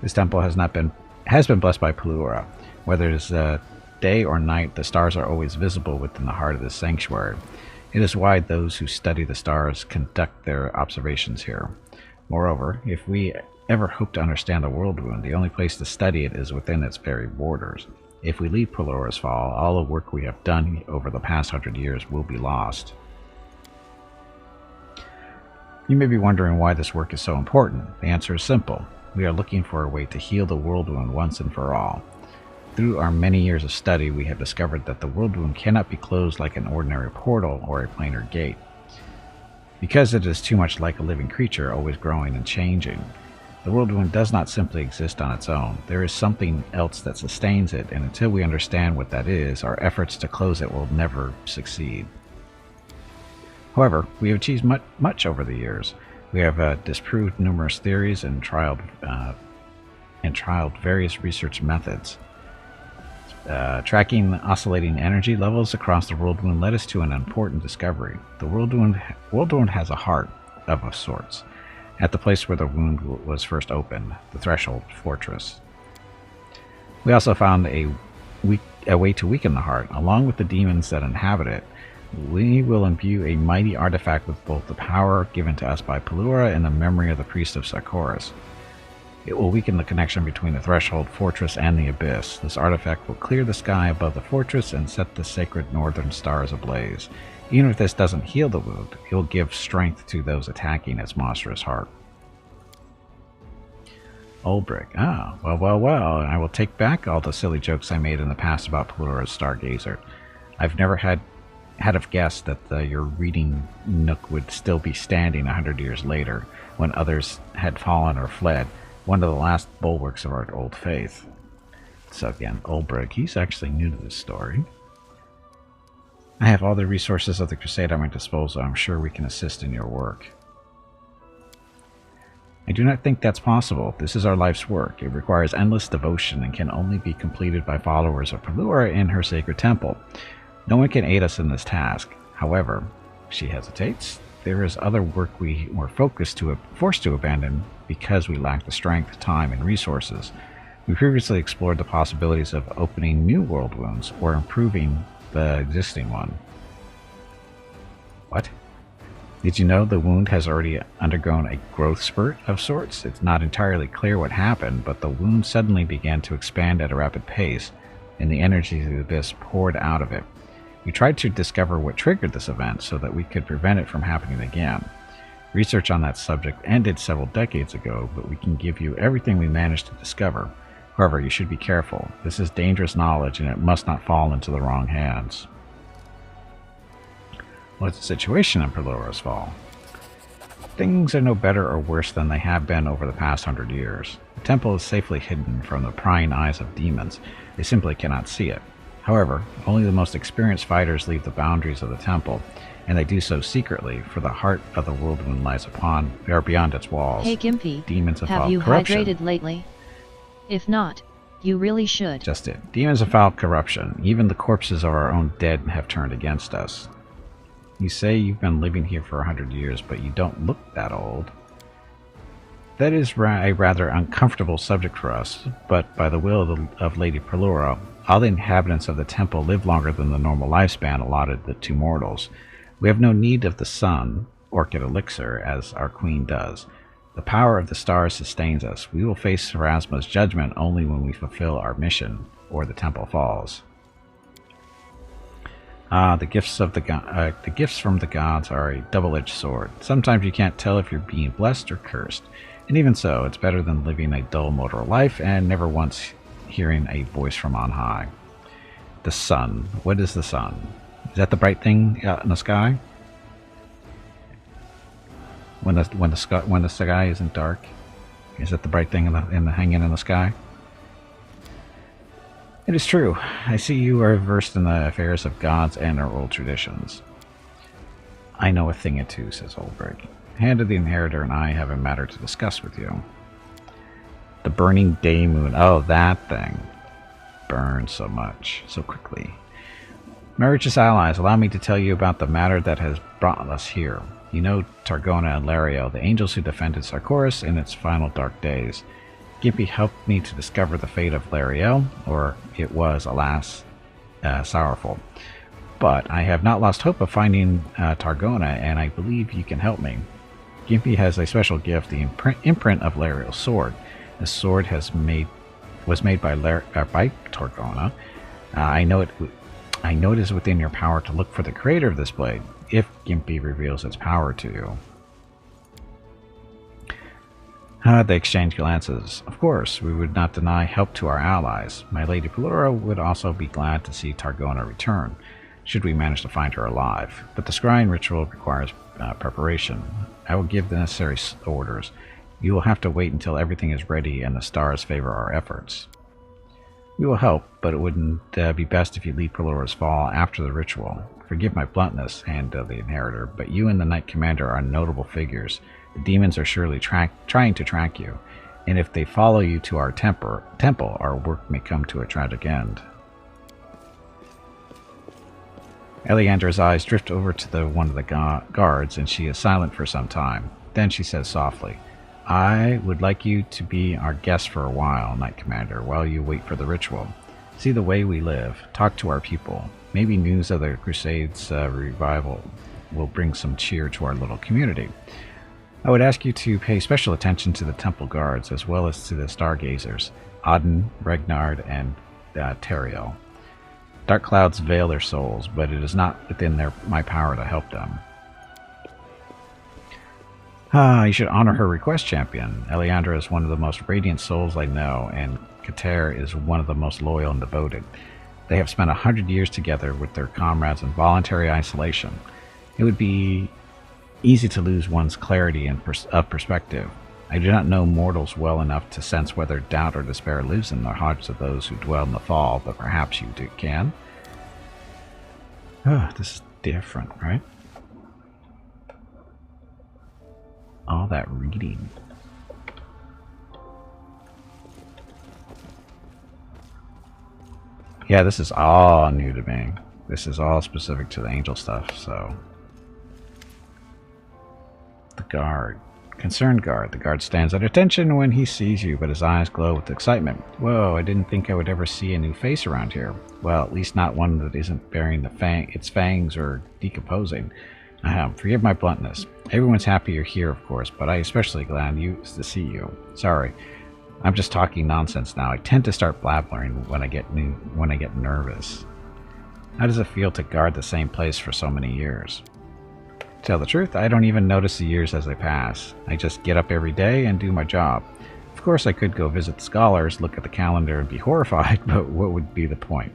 This temple has been blessed by Pulura. Whether it is day or night, the stars are always visible within the heart of this sanctuary. It is why those who study the stars conduct their observations here. Moreover, if we ever hope to understand the World Wound, the only place to study it is within its very borders. If we leave Pulura's Fall, all the work we have done over the past 100 years will be lost. You may be wondering why this work is so important. The answer is simple. We are looking for a way to heal the World Wound once and for all. Through our many years of study, we have discovered that the World Wound cannot be closed like an ordinary portal or a planar gate, because it is too much like a living creature, always growing and changing. The World Wound does not simply exist on its own. There is something else that sustains it, and until we understand what that is, our efforts to close it will never succeed. However, we have achieved much over the years. We have disproved numerous theories and trialed various research methods. Tracking oscillating energy levels across the World Wound led us to an important discovery. The World Wound has a heart of sorts, at the place where the wound was first opened, the Threshold Fortress. We also found a way to weaken the heart, along with the demons that inhabit it. We will imbue a mighty artifact with both the power given to us by Pulura and the memory of the priest of Sarkoris. It will weaken the connection between the Threshold Fortress and the Abyss. This artifact will clear the sky above the fortress and set the sacred northern stars ablaze. Even if this doesn't heal the wound, it will give strength to those attacking its monstrous heart. Old Brick. Ah, well, I will take back all the silly jokes I made in the past about Pulura's Stargazer. I've never had have guessed that your reading nook would still be standing 100 years later, when others had fallen or fled, one of the last bulwarks of our old faith. So again, Olbrich, he's actually new to this story. I have all the resources of the Crusade at my disposal. I'm sure we can assist in your work. I do not think that's possible. This is our life's work. It requires endless devotion and can only be completed by followers of Pulura in her sacred temple. No one can aid us in this task. However, she hesitates. There is other work we were forced to abandon because we lack the strength, time, and resources. We previously explored the possibilities of opening new world wounds or improving the existing one. What? Did you know the wound has already undergone a growth spurt of sorts? It's not entirely clear what happened, but the wound suddenly began to expand at a rapid pace, and the energy of the abyss poured out of it. We tried to discover what triggered this event so that we could prevent it from happening again. Research on that subject ended several decades ago, but we can give you everything we managed to discover. However, you should be careful. This is dangerous knowledge, and it must not fall into the wrong hands. What's the situation in Pulura's Fall? Things are no better or worse than they have been over the past 100 years. The temple is safely hidden from the prying eyes of demons. They simply cannot see it. However, only the most experienced fighters leave the boundaries of the temple, and they do so secretly, for the heart of the world wound lies upon, or beyond its walls. Hey Gimpy, Demons of have foul you corruption. hydrated lately? If not, you really should. Just it. Demons of foul corruption. Even the corpses of our own dead have turned against us. You say you've been living here for 100 years, but you don't look that old. That is a rather uncomfortable subject for us, but by the will of Lady Pulura, all the inhabitants of the temple live longer than the normal lifespan allotted to mortals. We have no need of the sun, orchid elixir, as our queen does. The power of the stars sustains us. We will face Pharasma's judgment only when we fulfill our mission, or the temple falls. The gifts from the gods are a double-edged sword. Sometimes you can't tell if you're being blessed or cursed. And even so, it's better than living a dull mortal life and never once hearing a voice from on high. The sun. What is the sun? Is that the bright thing out in the sky? When the sky isn't dark, is that the bright thing in the hanging in the sky? It is true. I see you are versed in the affairs of gods and our old traditions. I know a thing or two, says Ulbrich. Hand of the Inheritor and I have a matter to discuss with you. The burning day moon. Oh, that thing. Burns so much, so quickly. My richest allies, allow me to tell you about the matter that has brought us here. You know Targona and Lario, the angels who defended Sarkoris in its final dark days. Gimpy helped me to discover the fate of Lario, or it was, alas, sorrowful. But I have not lost hope of finding Targona, and I believe you can help me. Gimpy has a special gift, the imprint of Lario's sword. The sword was made by Targona. I know it is within your power to look for the creator of this blade, if Gimpy reveals its power to you. They exchange glances. Of course, we would not deny help to our allies. My Lady Pulura would also be glad to see Targona return, should we manage to find her alive. But the scrying ritual requires preparation. I will give the necessary orders. You will have to wait until everything is ready and the stars favor our efforts. We will help, but it wouldn't be best if you lead Pulura's fall after the ritual. Forgive my bluntness, Hand of the Inheritor, but you and the Knight Commander are notable figures. The demons are surely trying to track you, and if they follow you to our temple, our work may come to a tragic end. Eleandra's eyes drift over to one of the guards, and she is silent for some time. Then she says softly, I would like you to be our guest for a while, Knight Commander, while you wait for the ritual. See the way we live, talk to our people. Maybe news of the Crusades revival will bring some cheer to our little community. I would ask you to pay special attention to the temple guards, as well as to the stargazers, Auden, Regnard, and Teriel. Dark clouds veil their souls, but it is not within my power to help them. You should honor her request, champion. Eleandra is one of the most radiant souls I know, and Kater is one of the most loyal and devoted. They have spent 100 years together with their comrades in voluntary isolation. It would be easy to lose one's clarity and of perspective. I do not know mortals well enough to sense whether doubt or despair lives in the hearts of those who dwell in the fall, but perhaps you can. This is different, right? All that reading. Yeah, this is all new to me. This is all specific to the angel stuff, so. The guard. Concerned guard. The guard stands at attention when he sees you, but his eyes glow with excitement. Whoa, I didn't think I would ever see a new face around here. Well, at least not one that isn't bearing its fangs or decomposing. Forgive my bluntness. Everyone's happy you're here, of course, but I'm especially glad to see you. Sorry, I'm just talking nonsense now. I tend to start blabbering when I get nervous. How does it feel to guard the same place for so many years? To tell the truth, I don't even notice the years as they pass. I just get up every day and do my job. Of course, I could go visit the scholars, look at the calendar, and be horrified, but what would be the point?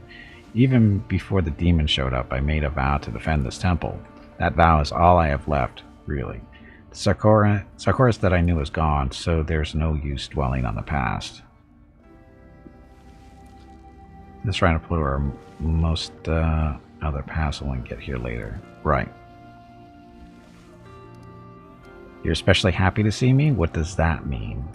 Even before the demon showed up, I made a vow to defend this temple. That vow is all I have left, really. The Sarkoris that I knew is gone, so there's no use dwelling on the past. This Shrine of Pulura, most other paths will get here later. Right. You're especially happy to see me? What does that mean?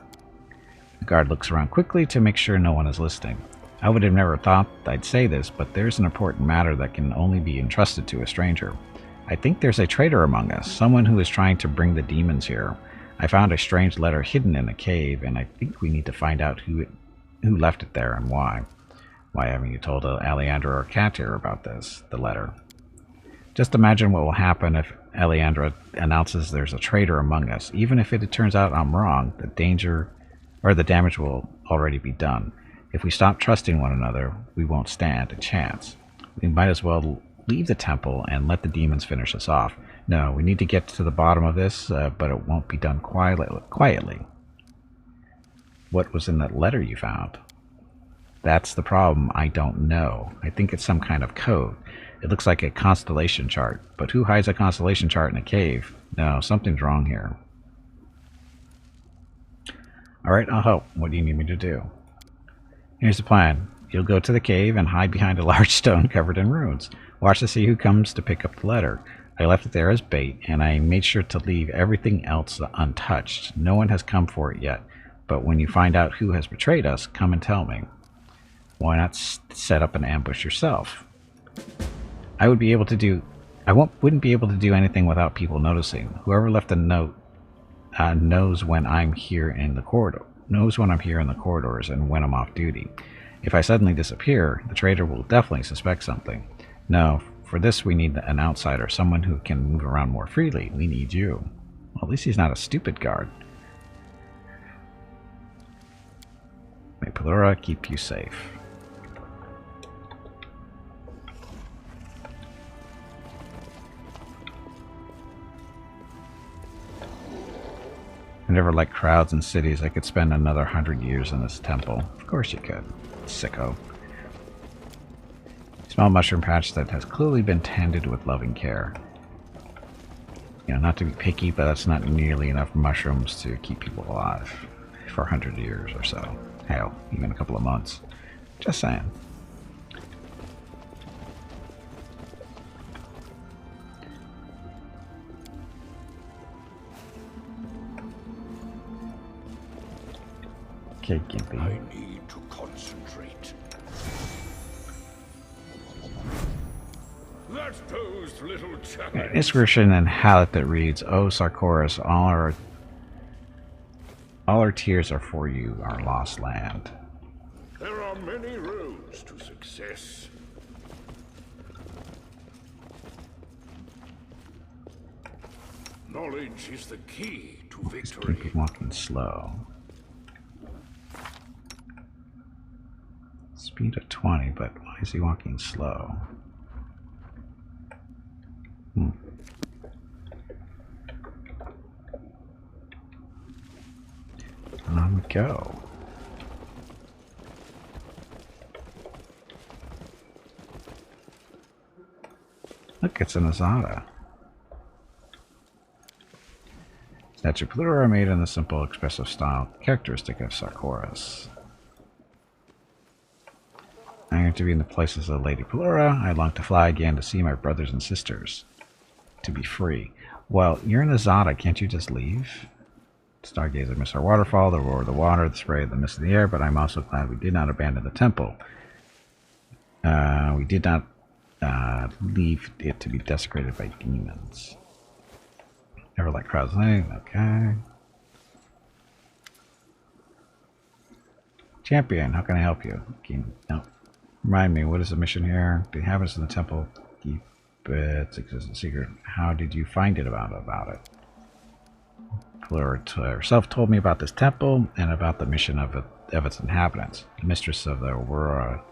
The guard looks around quickly to make sure no one is listening. I would have never thought I'd say this, but there's an important matter that can only be entrusted to a stranger. I think there's a traitor among us, someone who is trying to bring the demons here. I found a strange letter hidden in a cave, and I think we need to find out who left it there and why. Why haven't you told Alejandra or Katir about this, the letter? Just imagine what will happen if Alejandra announces there's a traitor among us. Even if it turns out I'm wrong, the damage will already be done. If we stop trusting one another, we won't stand a chance. We might as well leave the temple and let the demons finish us off. No, we need to get to the bottom of this, but it won't be done quietly. What was in that letter you found? That's the problem. I don't know. I think it's some kind of code. It looks like a constellation chart, but who hides a constellation chart in a cave? No, something's wrong here. Alright, I'll help. What do you need me to do? Here's the plan. You'll go to the cave and hide behind a large stone covered in runes. Watch to see who comes to pick up the letter. I left it there as bait, and I made sure to leave everything else untouched. No one has come for it yet, but when you find out who has betrayed us, come and tell me. Why not set up an ambush yourself? I wouldn't be able to do anything without people noticing. Whoever left a note knows when I'm here in the corridors and when I'm off duty. If I suddenly disappear, the traitor will definitely suspect something. No, for this we need an outsider, someone who can move around more freely. We need you. Well, at least he's not a stupid guard. May Pulura keep you safe. I never liked crowds in cities. I could spend another 100 years in this temple. Of course you could, sicko. Small mushroom patch that has clearly been tended with loving care. You know, not to be picky, but that's not nearly enough mushrooms to keep people alive for 100 years or so. Hell, even a couple of months. Just saying. Okay, Gimpy. I need to concentrate. That posed little challenge. Inscription in Hallett that reads, "O Sarkoris, all our tears are for you, our lost land." There are many roads to success. Knowledge is the key to victory. Keep walking slow. Speed of 20, but why is he walking slow? On we go. Look, it's an Azada. Statue Pulura made in the simple, expressive style characteristic of Sarkoris. I am to be in the places of Lady Pulura. I long to fly again to see my brothers and sisters. To be free. Well, you're in Azada, can't you just leave? Stargazer, Mist our waterfall, the roar of the water, the spray of the mist in the air, but I'm also glad we did not abandon the temple. We did not leave it to be desecrated by demons. Never like crowds. Okay. Champion, how can I help you? No. Remind me, what is the mission here? The inhabitants of the temple keep its existence secret. How did you find it about it? Pulura herself told me about this temple and about the mission of its inhabitants. The mistress of the Aurora,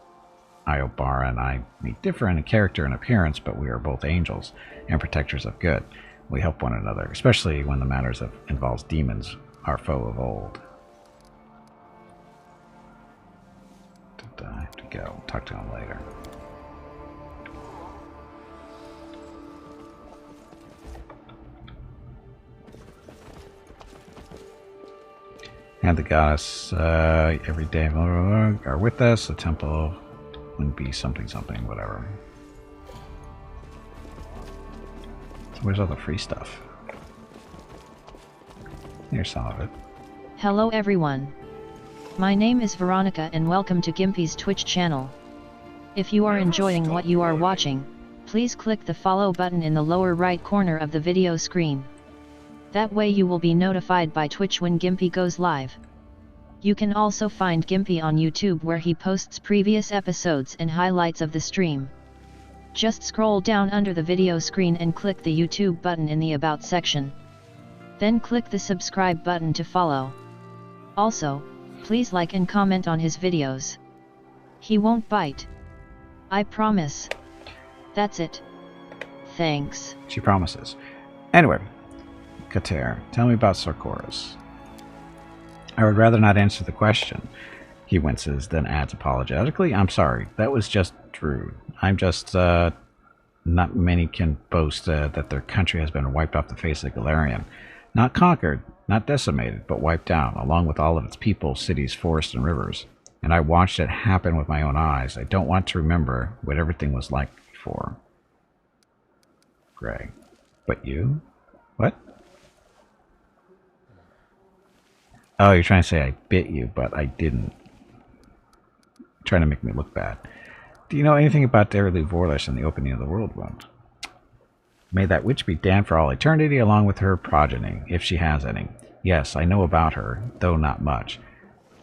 Iobara, and I may differ in character and appearance, but we are both angels and protectors of good. We help one another, especially when the matters involves demons, our foe of old. I have to go. Talk to him later. And the goddess every day are with us. The temple wouldn't be something, whatever. So where's all the free stuff? Here's some of it. Hello everyone. My name is Veronica and welcome to Gimpy's Twitch channel. If you are enjoying what you are watching, please click the follow button in the lower right corner of the video screen. That way you will be notified by Twitch when Gimpy goes live. You can also find Gimpy on YouTube where he posts previous episodes and highlights of the stream. Just scroll down under the video screen and click the YouTube button in the About section. Then click the subscribe button to follow. Also, please like and comment on his videos. He won't bite. I promise. That's it. Thanks. She promises. Anyway, Kater, tell me about Sarkoris. I would rather not answer the question. He winces, then adds apologetically, I'm sorry, that was just rude. I'm just, not many can boast that their country has been wiped off the face of Galarian. Not conquered, not decimated, but wiped out, along with all of its people, cities, forests, and rivers. And I watched it happen with my own eyes. I don't want to remember what everything was like before. Greg. But you? What? Oh, you're trying to say I bit you, but I didn't. Trying to make me look bad. Do you know anything about Derilu Vorlish and the opening of the World Wound? May that witch be damned for all eternity, along with her progeny, if she has any. Yes, I know about her, though not much.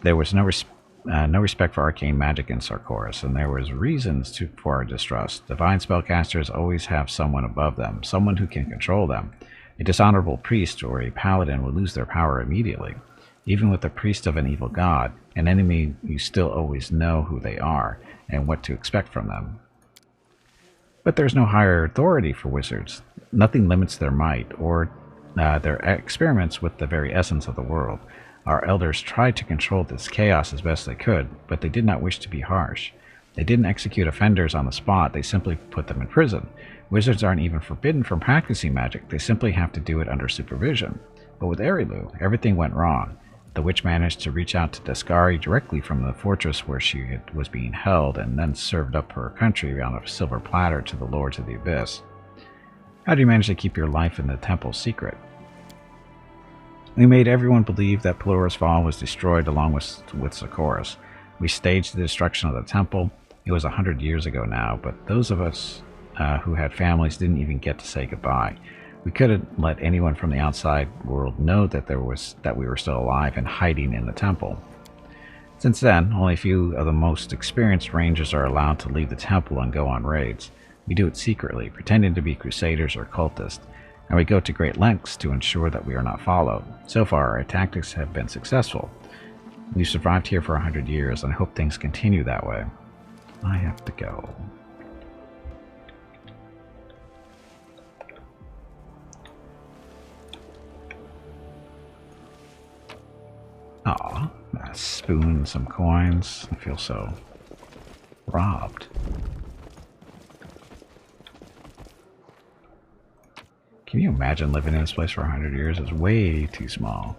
There was no respect for arcane magic in Sarkoris, and there was reasons for our distrust. Divine spellcasters always have someone above them, someone who can control them. A dishonorable priest or a paladin will lose their power immediately. Even with the priest of an evil god, an enemy, you still always know who they are and what to expect from them. But there's no higher authority for wizards. Nothing limits their might or their experiments with the very essence of the world. Our elders tried to control this chaos as best they could, but they did not wish to be harsh. They didn't execute offenders on the spot, they simply put them in prison. Wizards aren't even forbidden from practicing magic, they simply have to do it under supervision. But with Erilu, everything went wrong. The witch managed to reach out to Descari directly from the fortress where she was being held, and then served up her country on a silver platter to the Lords of the Abyss. How do you manage to keep your life in the temple secret? We made everyone believe that Pulura's fall was destroyed along with Sarkoris. We staged the destruction of the temple. It was 100 years ago now, but those of us who had families didn't even get to say goodbye. We couldn't let anyone from the outside world know that we were still alive and hiding in the temple. Since then, only a few of the most experienced rangers are allowed to leave the temple and go on raids. We do it secretly, pretending to be crusaders or cultists, and we go to great lengths to ensure that we are not followed. So far, our tactics have been successful. We've survived here for 100 years, and I hope things continue that way. I have to go. Aw, a spoon, some coins. I feel so robbed. Can you imagine living in this place for 100 years? It's way too small.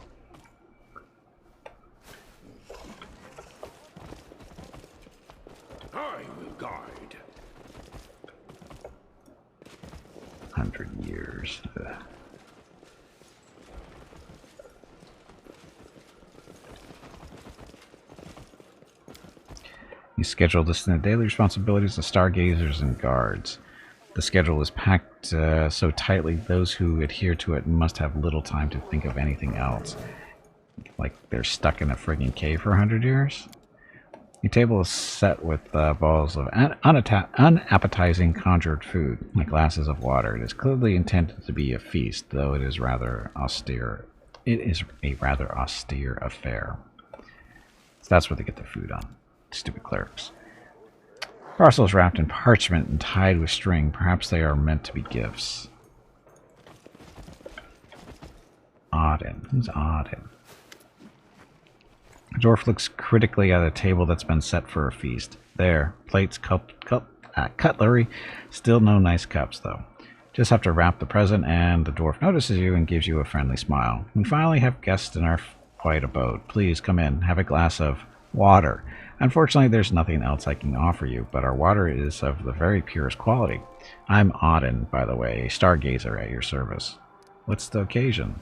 I will guide. 100 years. Ugh. You schedule this in the daily responsibilities of stargazers and guards. The schedule is packed so tightly, those who adhere to it must have little time to think of anything else. Like they're stuck in a frigging cave for 100 years? The table is set with balls of unappetizing conjured food, like glasses of water. It is clearly intended to be a feast, though it is rather austere. It is a rather austere affair. So that's where they get their food on. Stupid clerics. Parcels wrapped in parchment and tied with string. Perhaps they are meant to be gifts. Auden. Who's Auden? Dwarf looks critically at a table that's been set for a feast. There. Plates, cutlery. Still no nice cups, though. Just have to wrap the present, and the dwarf notices you and gives you a friendly smile. We finally have guests in our quiet abode. Please come in. Have a glass of water. Unfortunately, there's nothing else I can offer you, but our water is of the very purest quality. I'm Auden, by the way, a stargazer at your service. What's the occasion?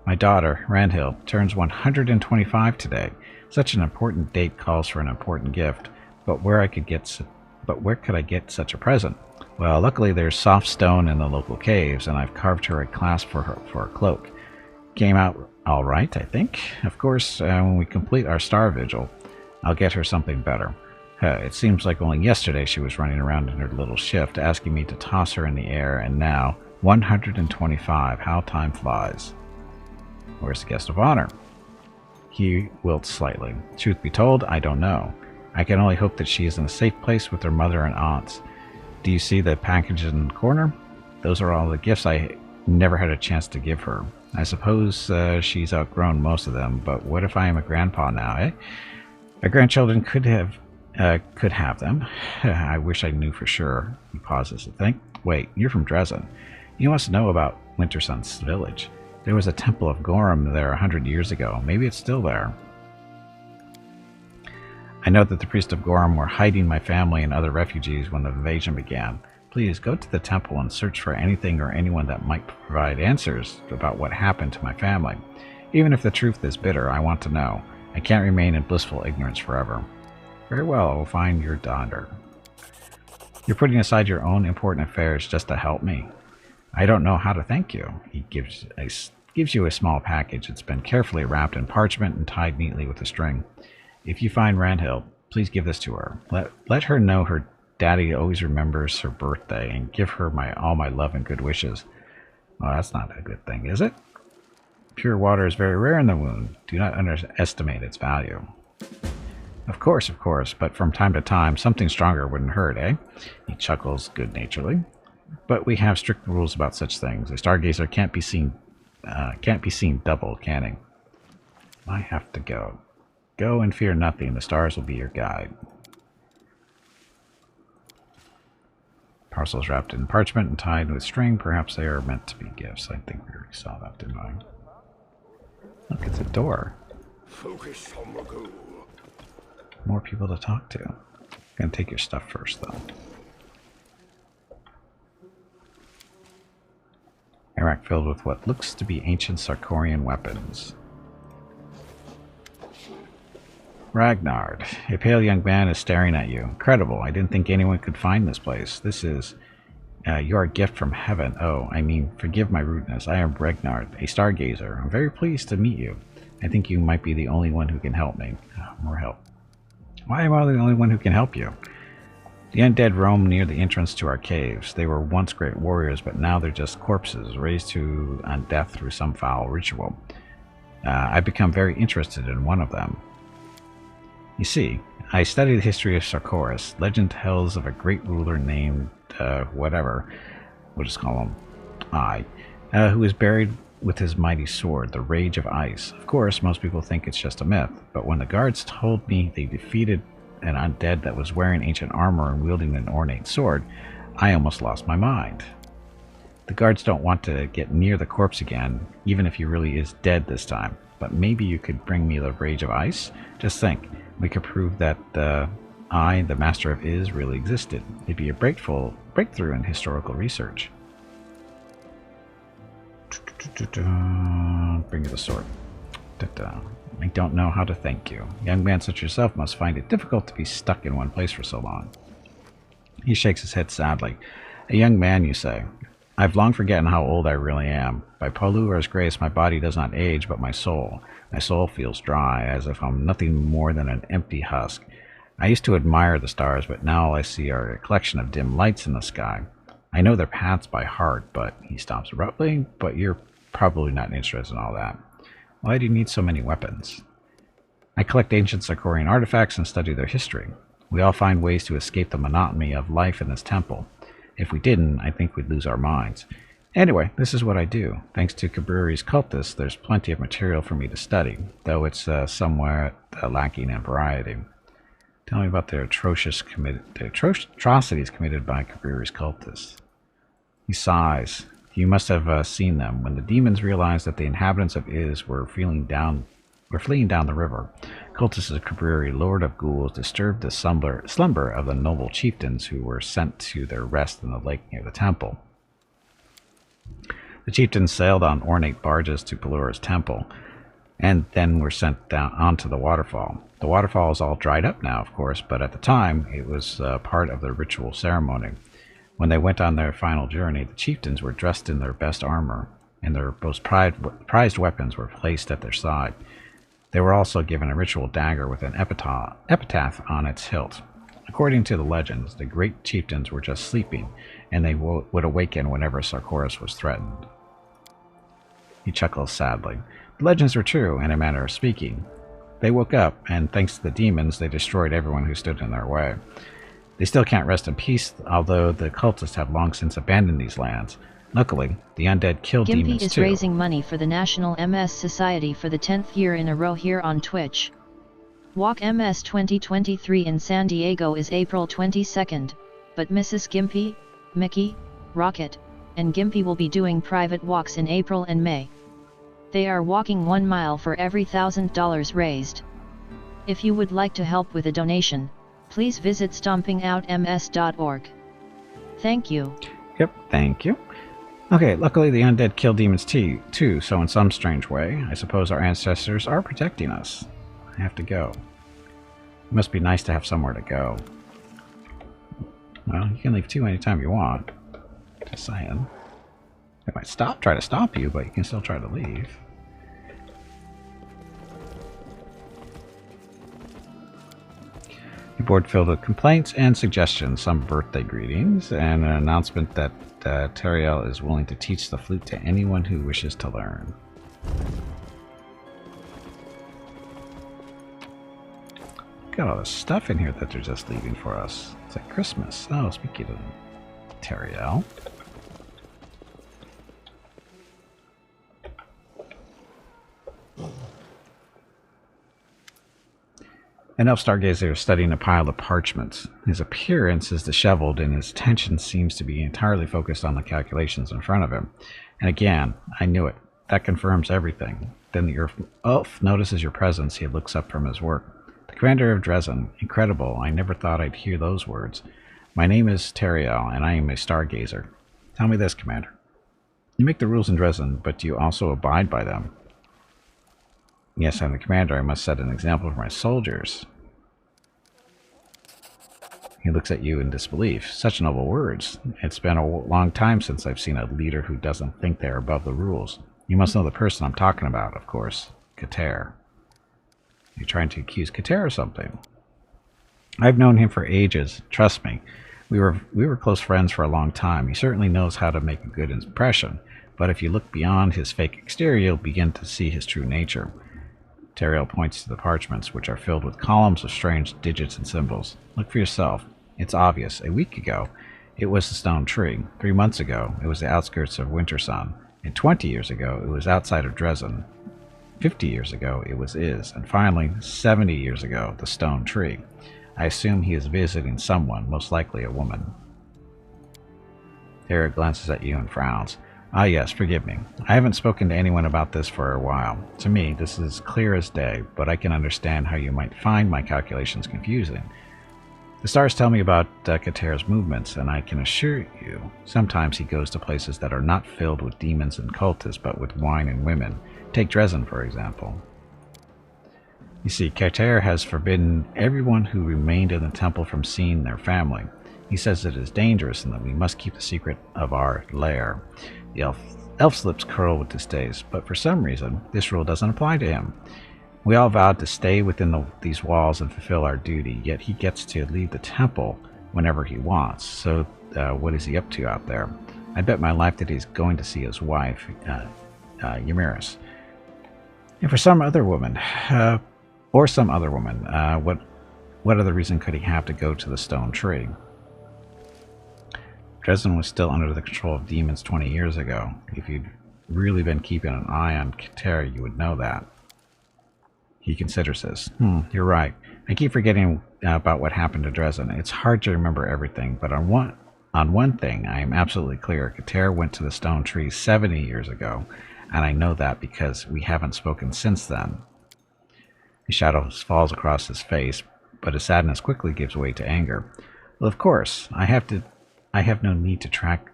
My daughter, Randhill, turns 125 today. Such an important date calls for an important gift, but where could I get such a present? Well, luckily there's soft stone in the local caves, and I've carved her a clasp for a cloak. Came out all right, I think. Of course, when we complete our star vigil, I'll get her something better. It seems like only yesterday she was running around in her little shift, asking me to toss her in the air, and now 125. How time flies. Where's the guest of honor? He wilts slightly. Truth be told, I don't know. I can only hope that she is in a safe place with her mother and aunts. Do you see the packages in the corner? Those are all the gifts I never had a chance to give her. I suppose she's outgrown most of them, but what if I am a grandpa now, eh? My grandchildren could have them. I wish I knew for sure. He pauses to think. Wait, you're from Dresden. You must know about Wintersun's village. There was a temple of Gorham there 100 years ago. Maybe it's still there. I know that the priests of Gorham were hiding my family and other refugees when the invasion began. Please go to the temple and search for anything or anyone that might provide answers about what happened to my family. Even if the truth is bitter, I want to know. I can't remain in blissful ignorance forever. Very well, I will find your daughter. You're putting aside your own important affairs just to help me. I don't know how to thank you. He gives you a small package. It's been carefully wrapped in parchment and tied neatly with a string. If you find Randhill, please give this to her. Let her know her daddy always remembers her birthday, and give her all my love and good wishes. Well, that's not a good thing, is it? Pure water is very rare in the wound. Do not underestimate its value. Of course, but from time to time, something stronger wouldn't hurt, eh? He chuckles good-naturedly. But we have strict rules about such things. A stargazer can't be seen double, can he? I have to go. Go and fear nothing. The stars will be your guide. Parcels wrapped in parchment and tied with string. Perhaps they are meant to be gifts. I think we already saw that, didn't I? Look, it's a door. Focus on the goal. More people to talk to. Gonna take your stuff first, though. A rack filled with what looks to be ancient Sarkorian weapons. Ragnard, a pale young man is staring at you. Incredible, I didn't think anyone could find this place. This is your gift from heaven. Oh, I mean, forgive my rudeness. I am Ragnard, a stargazer. I'm very pleased to meet you. I think you might be the only one who can help me. More help. Why am I the only one who can help you? The undead roam near the entrance to our caves. They were once great warriors, but now they're just corpses, raised on death through some foul ritual. I've become very interested in one of them. You see, I studied the history of Sarkoris. Legend tells of a great ruler named, whatever, we'll just call him who was buried with his mighty sword, the Rage of Ice. Of course, most people think it's just a myth, but when the guards told me they defeated an undead that was wearing ancient armor and wielding an ornate sword, I almost lost my mind. The guards don't want to get near the corpse again, even if he really is dead this time. But maybe you could bring me the Rage of Ice? Just think, we could prove that I, the Master of Is, really existed. It'd be a breakthrough in historical research. Bring me the sword. I don't know how to thank you. A young man such as yourself must find it difficult to be stuck in one place for so long. He shakes his head sadly. A young man, you say? I've long forgotten how old I really am. By Pulura's grace, my body does not age, but my soul. My soul feels dry, as if I'm nothing more than an empty husk. I used to admire the stars, but now all I see are a collection of dim lights in the sky. I know their paths by heart, but he stops abruptly. But you're probably not interested in all that. Why do you need so many weapons? I collect ancient Sarkorian artifacts and study their history. We all find ways to escape the monotony of life in this temple. If we didn't, I think we'd lose our minds. Anyway, this is what I do. Thanks to Kabruri's cultists, there's plenty of material for me to study, though it's somewhat lacking in variety. Tell me about the atrocities committed by Kabruri's cultists. He sighs. You must have seen them. When the demons realized that the inhabitants of Is were fleeing down the river, cultists of Kabruri, Lord of Ghouls, disturbed the slumber of the noble chieftains who were sent to their rest in the lake near the temple. The chieftains sailed on ornate barges to Pulura's temple, and then were sent down onto the waterfall. The waterfall is all dried up now, of course, but at the time it was part of the ritual ceremony. When they went on their final journey, the chieftains were dressed in their best armor, and their most prized weapons were placed at their side. They were also given a ritual dagger with an epitaph on its hilt. According to the legends, the great chieftains were just sleeping, and they would awaken whenever Sarkoris was threatened. He chuckles sadly. The legends were true, in a manner of speaking. They woke up, and thanks to the demons, they destroyed everyone who stood in their way. They still can't rest in peace, although the cultists have long since abandoned these lands. Luckily, the undead kill demons Gimpy is too. raising money for the National MS Society for the 10th year in a row here on Twitch. Walk MS 2023 in San Diego is April 22nd, but Mrs. Gimpy, Mickey, Rocket, and Gimpy will be doing private walks in April and May. They are walking 1 mile for every $1,000 raised. If you would like to help with a donation, please visit stompingoutms.org. Thank you. Yep, thank you. Okay, luckily the undead kill demons too, so in some strange way, I suppose our ancestors are protecting us. I have to go. It must be nice to have somewhere to go. Well, you can leave too anytime you want. Just saying. They might try to stop you, but you can still try to leave. A board filled with complaints and suggestions, some birthday greetings, and an announcement that Teriel is willing to teach the flute to anyone who wishes to learn. Got all this stuff in here that they're just leaving for us. It's like Christmas. Oh, speaking of Teriel. An elf stargazer is studying a pile of parchments. His appearance is disheveled and his attention seems to be entirely focused on the calculations in front of him. And again, I knew it. That confirms everything. Then the elf notices your presence. He looks up from his work. The commander of Dresden. Incredible. I never thought I'd hear those words. My name is Teriel, and I am a stargazer. Tell me this, Commander. You make the rules in Dresden, but do you also abide by them? Yes, I'm the commander. I must set an example for my soldiers. He looks at you in disbelief. Such noble words. It's been a long time since I've seen a leader who doesn't think they're above the rules. You must know the person I'm talking about, of course. Kater. You're trying to accuse Kater of something. I've known him for ages. Trust me. We were close friends for a long time. He certainly knows how to make a good impression. But if you look beyond his fake exterior, you'll begin to see his true nature. Teriel points to the parchments, which are filled with columns of strange digits and symbols. Look for yourself. It's obvious. A week ago, it was the stone tree. 3 months ago, it was the outskirts of Wintersun. And 20 years ago, it was outside of Dresden. 50 years ago, it was Iz. And finally, 70 years ago, the stone tree. I assume he is visiting someone, most likely a woman. Teriel glances at you and frowns. Ah yes, forgive me. I haven't spoken to anyone about this for a while. To me, this is clear as day, but I can understand how you might find my calculations confusing. The stars tell me about Kater's movements, and I can assure you, sometimes he goes to places that are not filled with demons and cultists, but with wine and women. Take Dresden, for example. You see, Kater has forbidden everyone who remained in the temple from seeing their family. He says it is dangerous and that we must keep the secret of our lair. The elf's lips curl with distaste, but for some reason, this rule doesn't apply to him. We all vowed to stay within these walls and fulfill our duty, yet he gets to leave the temple whenever he wants. So what is he up to out there? I bet my life that he's going to see his wife, Ymiris. And for some other woman, what other reason could he have to go to the stone tree? Dresden was still under the control of demons 20 years ago. If you'd really been keeping an eye on Kater, you would know that. He considers this. You're right. I keep forgetting about what happened to Dresden. It's hard to remember everything, but on one thing I am absolutely clear. Kater went to the stone tree 70 years ago, and I know that because we haven't spoken since then. A shadow falls across his face, but his sadness quickly gives way to anger. Well, of course, I have no need to track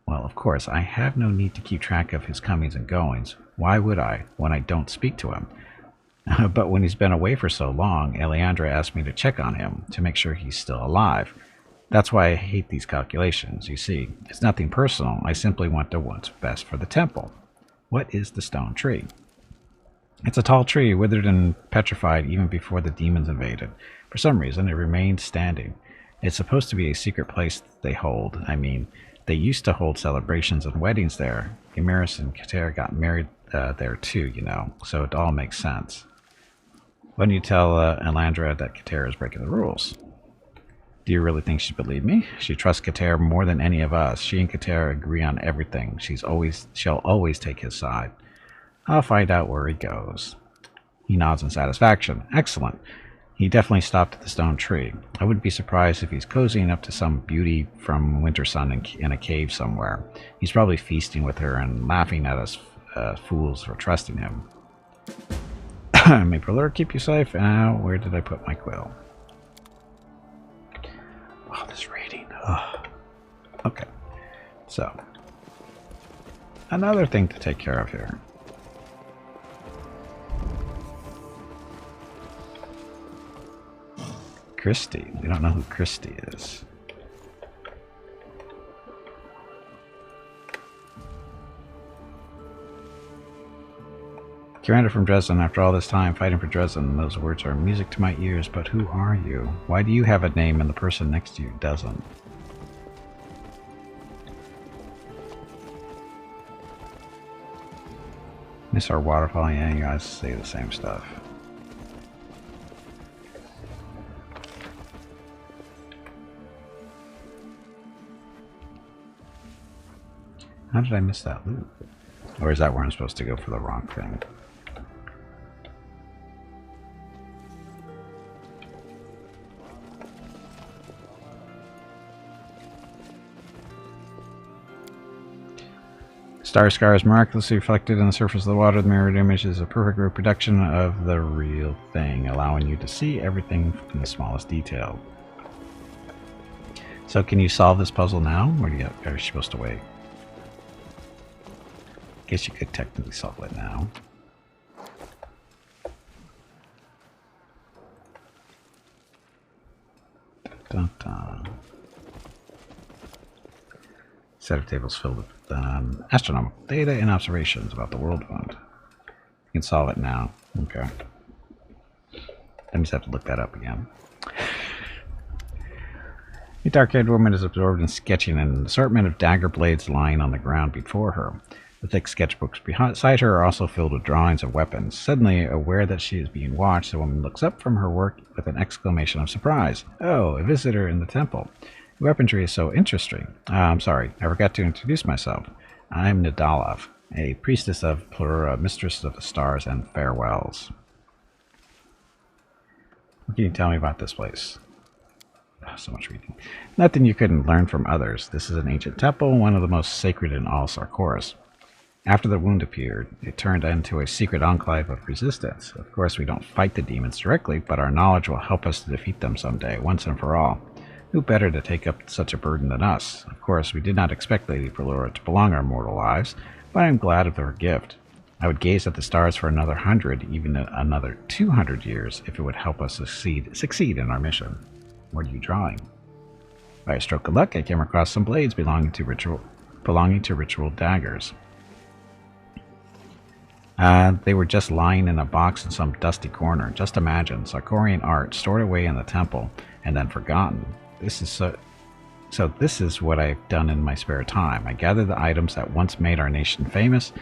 Well, of course, I have no need to keep track of his comings and goings. Why would I, when I don't speak to him? But when he's been away for so long, Eleandra asked me to check on him, to make sure he's still alive. That's why I hate these calculations, you see. It's nothing personal, I simply want to what's best for the temple. What is the stone tree? It's a tall tree, withered and petrified even before the demons invaded. For some reason, it remained standing. It's supposed to be a secret place they hold. I mean, they used to hold celebrations and weddings there. Gamiris and Kater got married there too, you know, so it all makes sense. Why don't you tell Elandra that Kater is breaking the rules? Do you really think she'd believe me? She trusts Kater more than any of us. She and Kater agree on everything. She'll always take his side. I'll find out where he goes. He nods in satisfaction. Excellent. He definitely stopped at the stone tree. I wouldn't be surprised if he's cozying up to some beauty from Winter Sun in a cave somewhere. He's probably feasting with her and laughing at us fools for trusting him. May Pulura keep you safe. Now, where did I put my quill? Oh, this rating. Oh. Okay. So, another thing to take care of here. Christy. We don't know who Christy is. Commander from Dresden, after all this time fighting for Dresden, those words are music to my ears, but who are you? Why do you have a name and the person next to you doesn't? Miss our waterfall, yeah, you guys say the same stuff. How did I miss that loop? Or is that where I'm supposed to go for the wrong thing? Star scars miraculously reflected on the surface of the water. The mirrored image is a perfect reproduction of the real thing, allowing you to see everything in the smallest detail. So can you solve this puzzle now, or are you supposed to wait? I guess you could technically solve it now. Dun, dun, dun. Set of tables filled with astronomical data and observations about the world wound. You can solve it now. Okay. I just have to look that up again. A dark-haired woman is absorbed in sketching an assortment of dagger blades lying on the ground before her. The thick sketchbooks beside her are also filled with drawings of weapons. Suddenly, aware that she is being watched, the woman looks up from her work with an exclamation of surprise. Oh, a visitor in the temple. The weaponry is so interesting. I'm sorry, I forgot to introduce myself. I'm Nidalov, a priestess of Pulura, mistress of the stars and farewells. What can you tell me about this place? Oh, so much reading. Nothing you couldn't learn from others. This is an ancient temple, one of the most sacred in all Sarkoris. After the wound appeared, it turned into a secret enclave of resistance. Of course, we don't fight the demons directly, but our knowledge will help us to defeat them someday, once and for all. Who better to take up such a burden than us? Of course, we did not expect Lady Pulura to prolong our mortal lives, but I am glad of her gift. I would gaze at the stars for another 100, even another 200 years, if it would help us succeed in our mission. What are you drawing? By a stroke of luck, I came across some blades belonging to ritual daggers. They were just lying in a box in some dusty corner. Just imagine, Sarkorian art stored away in the temple and then forgotten. This is what I've done in my spare time. I gather the items that once made our nation famous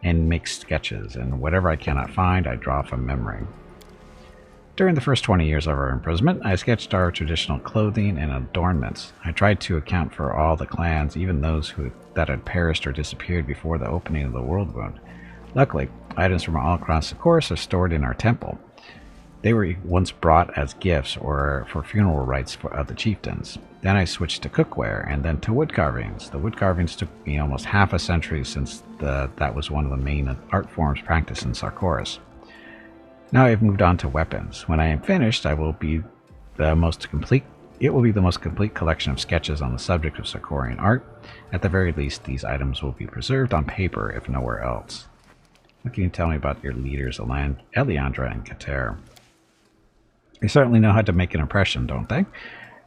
and make sketches, and whatever I cannot find, I draw from memory. During the first 20 years of our imprisonment, I sketched our traditional clothing and adornments. I tried to account for all the clans, even those that had perished or disappeared before the opening of the world wound. Luckily, items from all across the course are stored in our temple. They were once brought as gifts or for funeral rites of the chieftains. Then I switched to cookware and then to wood carvings. The wood carvings took me almost half a century since that was one of the main art forms practiced in Sarkoris. Now I've moved on to weapons. When I am finished, I will be the most complete It will be the most complete collection of sketches on the subject of Sarkorian art. At the very least, these items will be preserved on paper, if nowhere else. What can you tell me about your leaders, Eliandra and Kater? They certainly know how to make an impression, don't they?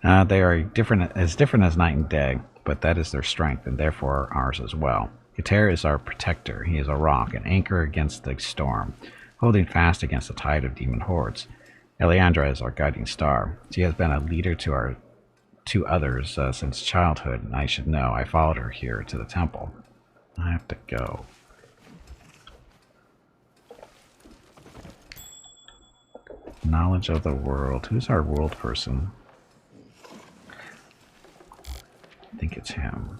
They are different as night and day, but that is their strength, and therefore ours as well. Kater is our protector. He is a rock, an anchor against the storm, holding fast against the tide of demon hordes. Eliandra is our guiding star. She has been a leader to our two others since childhood, and I should know. I followed her here to the temple. I have to go. Knowledge of the world. Who's our world person? I think it's him.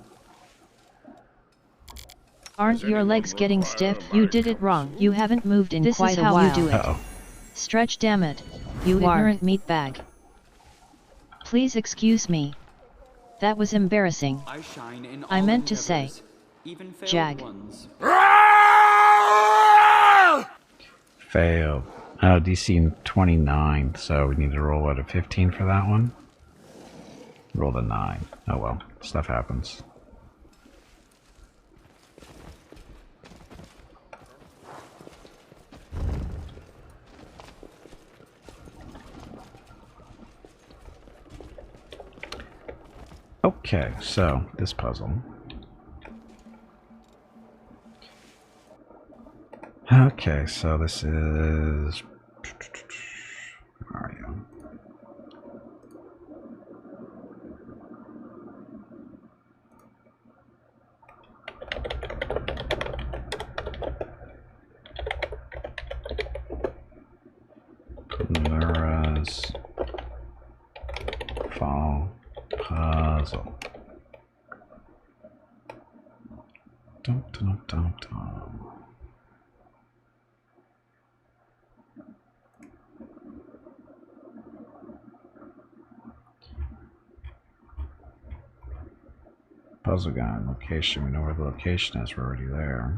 Aren't your legs getting stiff? You did it wrong. You haven't moved in quite a while. This is how you do it. Uh-oh. Stretch, damn it. You ignorant meatbag. Please excuse me. That was embarrassing. I meant to say, Jag. Failed. Oh, DC 29, so we need to roll, what, a 15 for that one? Roll the 9. Oh well, stuff happens. Okay, so this puzzle. Okay, so this is... Where are you? Pulura's Fall Puzzle. Dum, dum, dum, dum. Puzzle gun, location. We know where the location is. We're already there.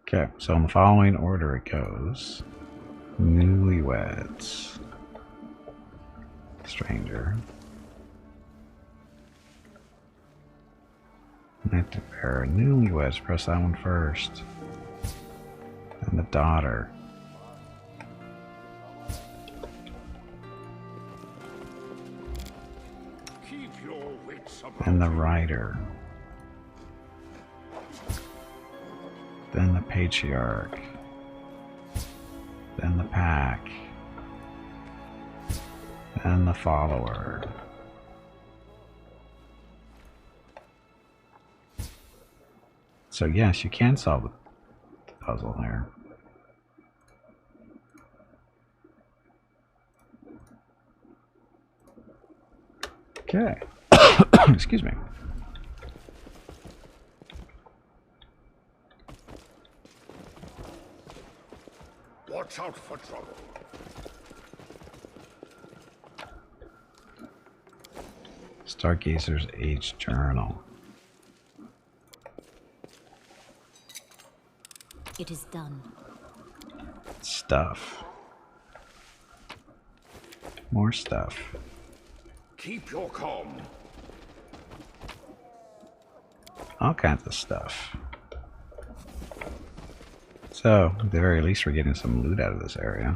Okay, so in the following order it goes. Newlyweds. Stranger. Knight to pair. Newlyweds. Press that one first. And the daughter. And the rider. Then the patriarch. Then the pack. And the follower. So yes, you can solve the puzzle there. Okay. Excuse me. Watch out for trouble. Stargazer's Age Journal. It is done. Stuff. More stuff. Keep your calm. All kinds of stuff. So, at the very least, we're getting some loot out of this area.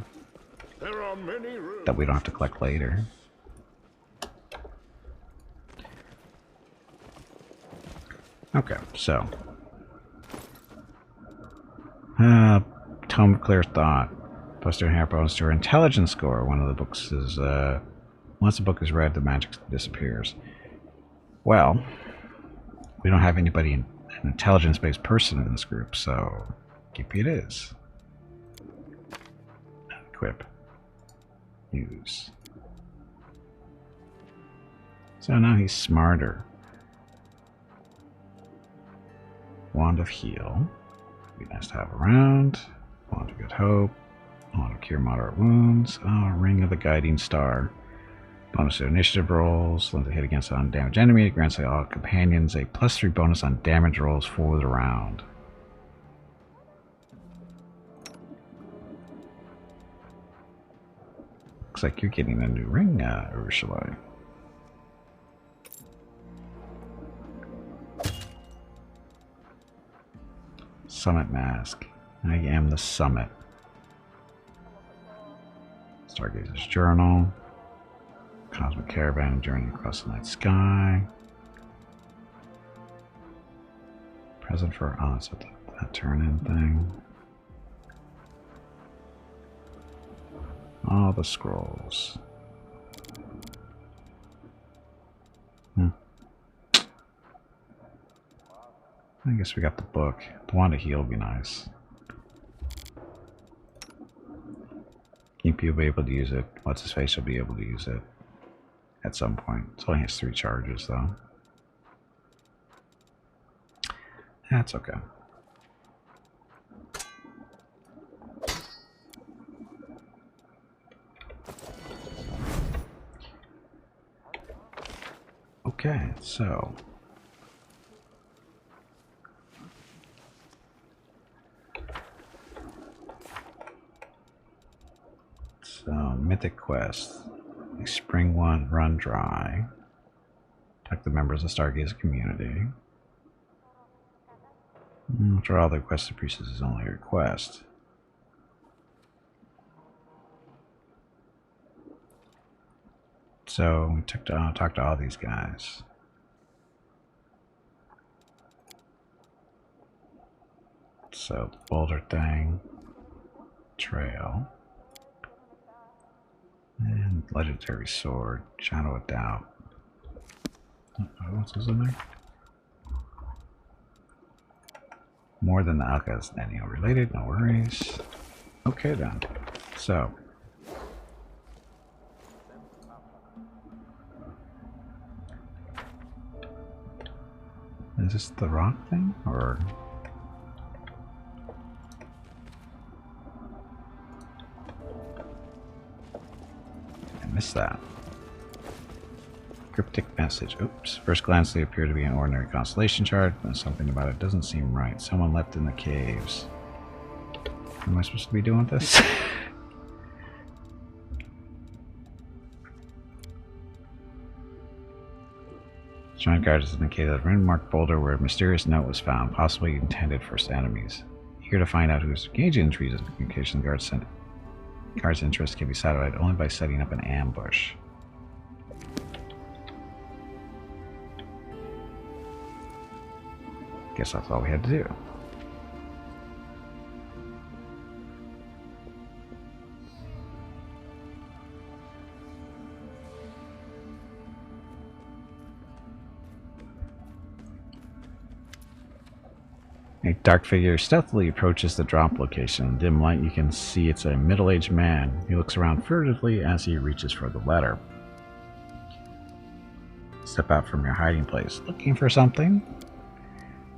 There are many rooms That we don't have to collect later. Okay, so. Tome of Clear Thought. Plus hair bonus to her intelligence score. One of the books is, once the book is read, the magic disappears. Well, we don't have anybody, an intelligence-based person in this group, so Gimpy it is. Equip. Use. So now he's smarter. Wand of Heal. Be nice to have around. Wand of Good Hope. Wand of Cure Moderate Wounds. Oh, Ring of the Guiding Star. Bonus to initiative rolls. Lends a hit against an undamaged enemy. It grants all companions a +3 bonus on damage rolls for the round. Looks like you're getting a new ring, Ursula. Summit mask. I am the summit. Stargazer's journal. Cosmic caravan journey across the night sky. Present for us at that turn-in thing. All the scrolls. I guess we got the book. The Wand to Heal would be nice. Gimpy will be able to use it. What's his face will be able to use it at some point. It only has 3 charges though. That's okay. Okay, so Mythic Quest. Spring one, run dry. Attack the members of Stargazer community. After all the requested pieces is only a request. So we took to talk to all these guys. So the boulder thing, trail, and legendary sword, shadow of doubt. What else is in there? More than the alchemist Nenio related, no worries. Okay then. So is this the rock thing or I missed that. Cryptic message. Oops. First glance, they appear to be an ordinary constellation chart, but something about it doesn't seem right. Someone left in the caves. What am I supposed to be doing with this? Giant guard has indicated that a rune-marked boulder where a mysterious note was found, possibly intended for enemies. Here to find out who's engaging in treason communication, the guard's interest can be satisfied only by setting up an ambush. Guess that's all we had to do. A dark figure stealthily approaches the drop location. In dim light, you can see it's a middle-aged man. He looks around furtively as he reaches for the letter. Step out from your hiding place. Looking for something?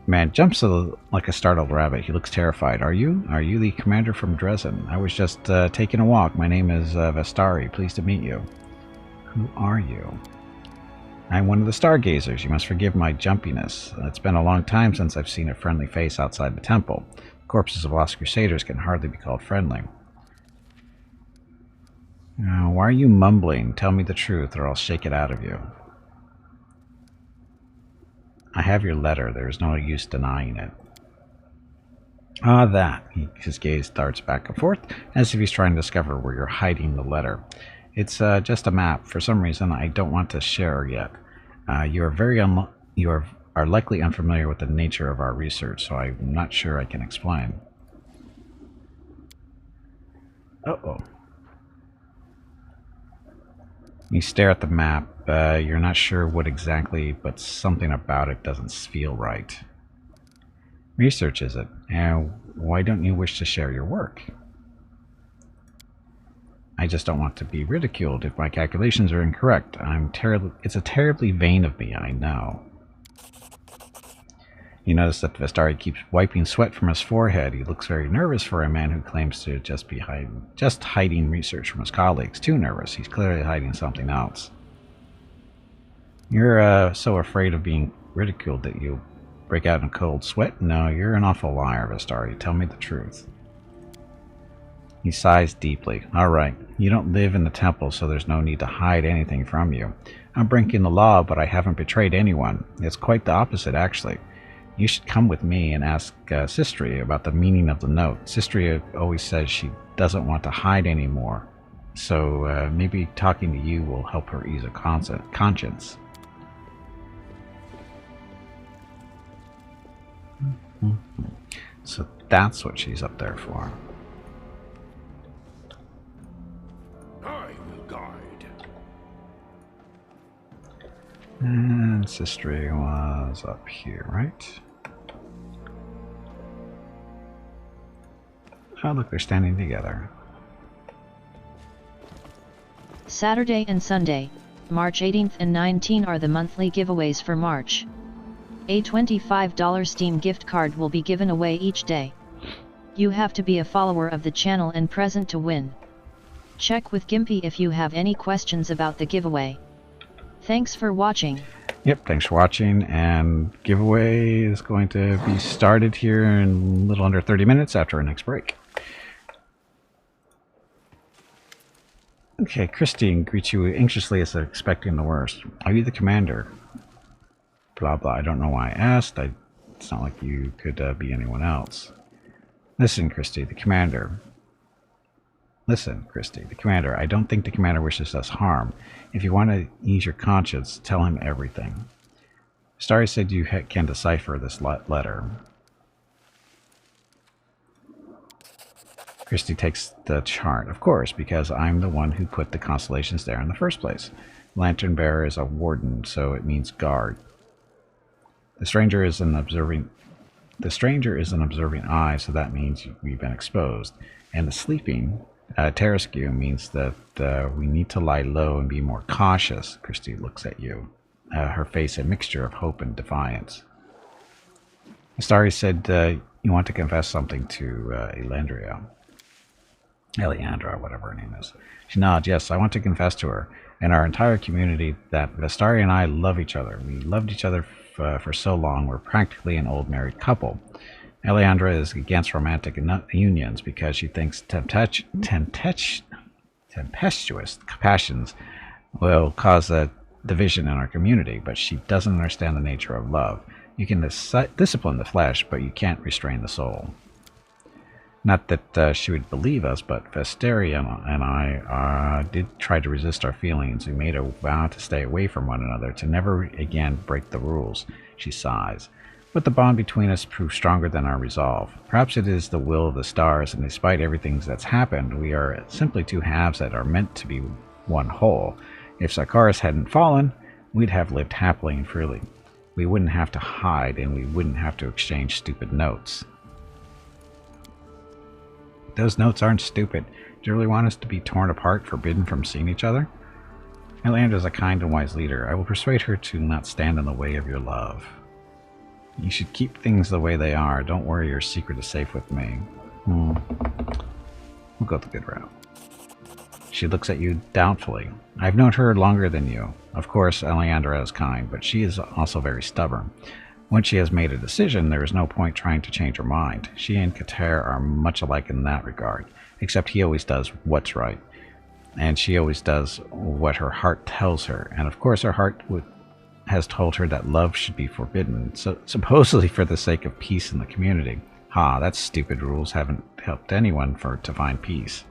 Man jumps like a startled rabbit. He looks terrified. Are you? Are you the commander from Dresden? I was just taking a walk. My name is Vestari. Pleased to meet you. Who are you? I'm one of the Stargazers. You must forgive my jumpiness. It's been a long time since I've seen a friendly face outside the temple. Corpses of lost Crusaders can hardly be called friendly. Now, why are you mumbling? Tell me the truth, or I'll shake it out of you. I have your letter. There is no use denying it. Ah, that. His gaze darts back and forth, as if he's trying to discover where you're hiding the letter. It's just a map. For some reason, I don't want to share yet. You are likely unfamiliar with the nature of our research, so I'm not sure I can explain. Uh-oh. You stare at the map. You're not sure what exactly, but something about it doesn't feel right. Research, is it? And why don't you wish to share your work? I just don't want to be ridiculed if my calculations are incorrect. It's a terribly vain of me, I know. You notice that Vestari keeps wiping sweat from his forehead. He looks very nervous for a man who claims to just be hiding research from his colleagues. Too nervous. He's clearly hiding something else. You're so afraid of being ridiculed that you break out in a cold sweat? No, you're an awful liar, Vestari. Tell me the truth. He sighs deeply. All right, you don't live in the temple, so there's no need to hide anything from you. I'm breaking the law, but I haven't betrayed anyone. It's quite the opposite, actually. You should come with me and ask Sistri about the meaning of the note. Sistri always says she doesn't want to hide anymore, so maybe talking to you will help her ease her conscience. So that's what she's up there for. I will guide. And Sistri was up here, right? Oh, look, they're standing together. Saturday and Sunday, March 18th and 19 are the monthly giveaways for March. A $25 Steam gift card will be given away each day. You have to be a follower of the channel and present to win. Check with Gimpy if you have any questions about the giveaway. Thanks for watching. Yep, thanks for watching, and giveaway is going to be started here in a little under 30 minutes after our next break. Okay, Christine greets you anxiously as expecting the worst. Are you the commander? Blah blah, I don't know why I asked. It's not like you could be anyone else. Listen, Christy, the commander. Listen, Christy, the commander. I don't think the commander wishes us harm. If you want to ease your conscience, tell him everything. Starry said you can decipher this letter. Christy takes the chart. Of course, because I'm the one who put the constellations there in the first place. Lantern bearer is a warden, so it means guard. The stranger is an observing eye, so that means we've been exposed. And the sleeping, Terrascue, means that we need to lie low and be more cautious. Christy looks at you. Her face a mixture of hope and defiance. Starry said you want to confess something to Eleandra, whatever her name is. She nods. Yes, I want to confess to her and our entire community that Vestari and I love each other. We loved each other for so long. We're practically an old married couple. Eleandra is against romantic unions because she thinks tempestuous passions will cause a division in our community, but she doesn't understand the nature of love. You can discipline the flesh, but you can't restrain the soul. Not that she would believe us, but Vestari and I did try to resist our feelings. We made a vow to stay away from one another, to never again break the rules. She sighs. But the bond between us proved stronger than our resolve. Perhaps it is the will of the stars, and despite everything that's happened, we are simply two halves that are meant to be one whole. If Sarkaris hadn't fallen, we'd have lived happily and freely. We wouldn't have to hide, and we wouldn't have to exchange stupid notes. Those notes aren't stupid. Do you really want us to be torn apart, forbidden from seeing each other? Eleandra is a kind and wise leader. I will persuade her to not stand in the way of your love. You should keep things the way they are. Don't worry, your secret is safe with me. We'll go the good route. She looks at you doubtfully. I've known her longer than you. Of course, Eleandra is kind, but she is also very stubborn. Once she has made a decision, there is no point trying to change her mind. She and Kater are much alike in that regard, except he always does what's right, and she always does what her heart tells her. And of course, her heart has told her that love should be forbidden, so supposedly for the sake of peace in the community. Ha, that stupid rules haven't helped anyone to find peace.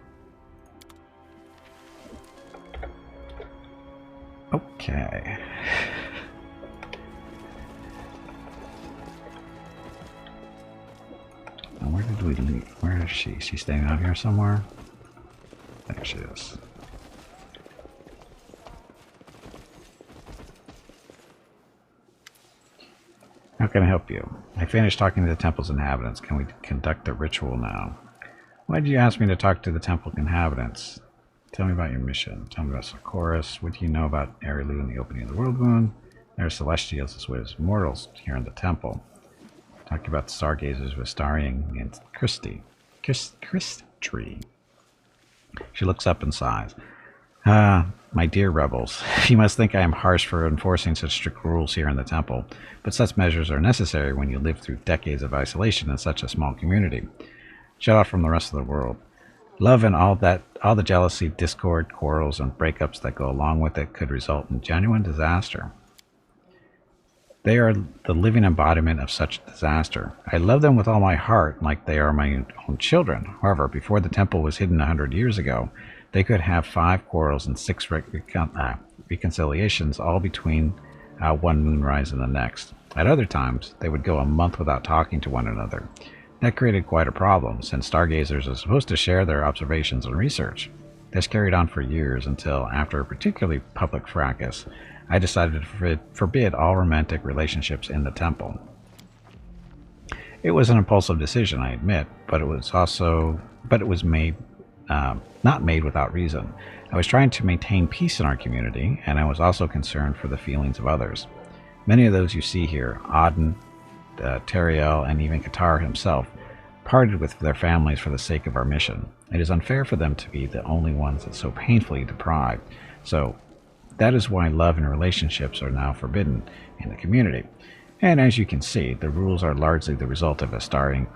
Okay. Where did we leave? Where is she? Is she staying out here somewhere? There she is. How can I help you? I finished talking to the temple's inhabitants. Can we conduct a ritual now? Why did you ask me to talk to the temple inhabitants? Tell me about your mission. Tell me about Sarkaris. What do you know about Erilu and the opening of the world wound? There are celestials as well as mortals here in the temple. Talk about the stargazers with Starring and Christy. Christy. She looks up and sighs. My dear rebels, you must think I am harsh for enforcing such strict rules here in the temple, but such measures are necessary when you live through decades of isolation in such a small community, shut off from the rest of the world. Love and all the jealousy, discord, quarrels, and breakups that go along with it could result in genuine disaster. They are the living embodiment of such disaster. I love them with all my heart, like they are my own children. However, before the temple was hidden 100 years ago, they could have 5 quarrels and 6 reconciliations, all between one moonrise and the next. At other times, they would go a month without talking to one another. That created quite a problem, since stargazers are supposed to share their observations and research. This carried on for years until, after a particularly public fracas, I decided to forbid all romantic relationships in the temple. It was an impulsive decision, I admit, but it was made not made without reason. I was trying to maintain peace in our community, and I was also concerned for the feelings of others. Many of those you see here, Auden, Teriel, and even Qatar himself, parted with their families for the sake of our mission. It is unfair for them to be the only ones that so painfully deprived. So that is why love and relationships are now forbidden in the community. And as you can see, the rules are largely the result of Astari and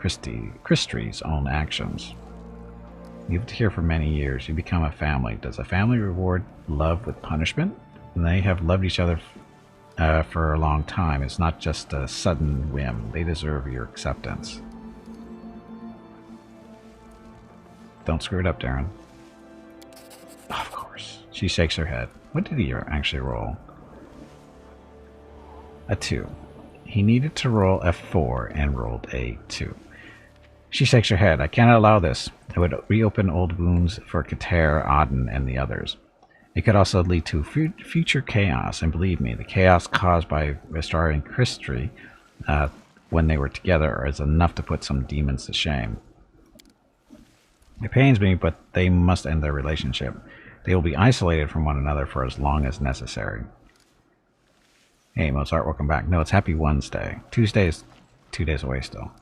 Christry's own actions. You've lived here for many years. You become a family. Does a family reward love with punishment? And they have loved each other for a long time. It's not just a sudden whim. They deserve your acceptance. Don't screw it up, Darren. Of course. She shakes her head. What did he actually roll? A 2. He needed to roll a 4 and rolled a 2. She shakes her head. I cannot allow this. It would reopen old wounds for Kater, Auden, and the others. It could also lead to future chaos, and believe me, the chaos caused by Astari and Christry when they were together is enough to put some demons to shame. It pains me, but they must end their relationship. They will be isolated from one another for as long as necessary. Hey, Mozart, welcome back. No, it's Happy Wednesday. Tuesday is 2 days away still.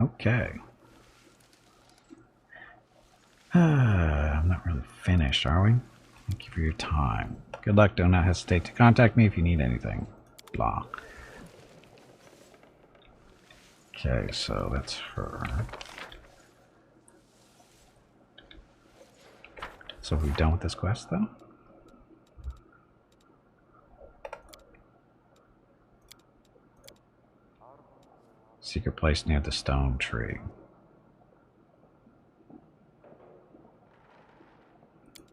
Okay. I'm not really finished, are we? Thank you for your time. Good luck. Do not hesitate to contact me if you need anything. Blah. Okay, so that's her. So are we done with this quest, though? Secret place near the stone tree.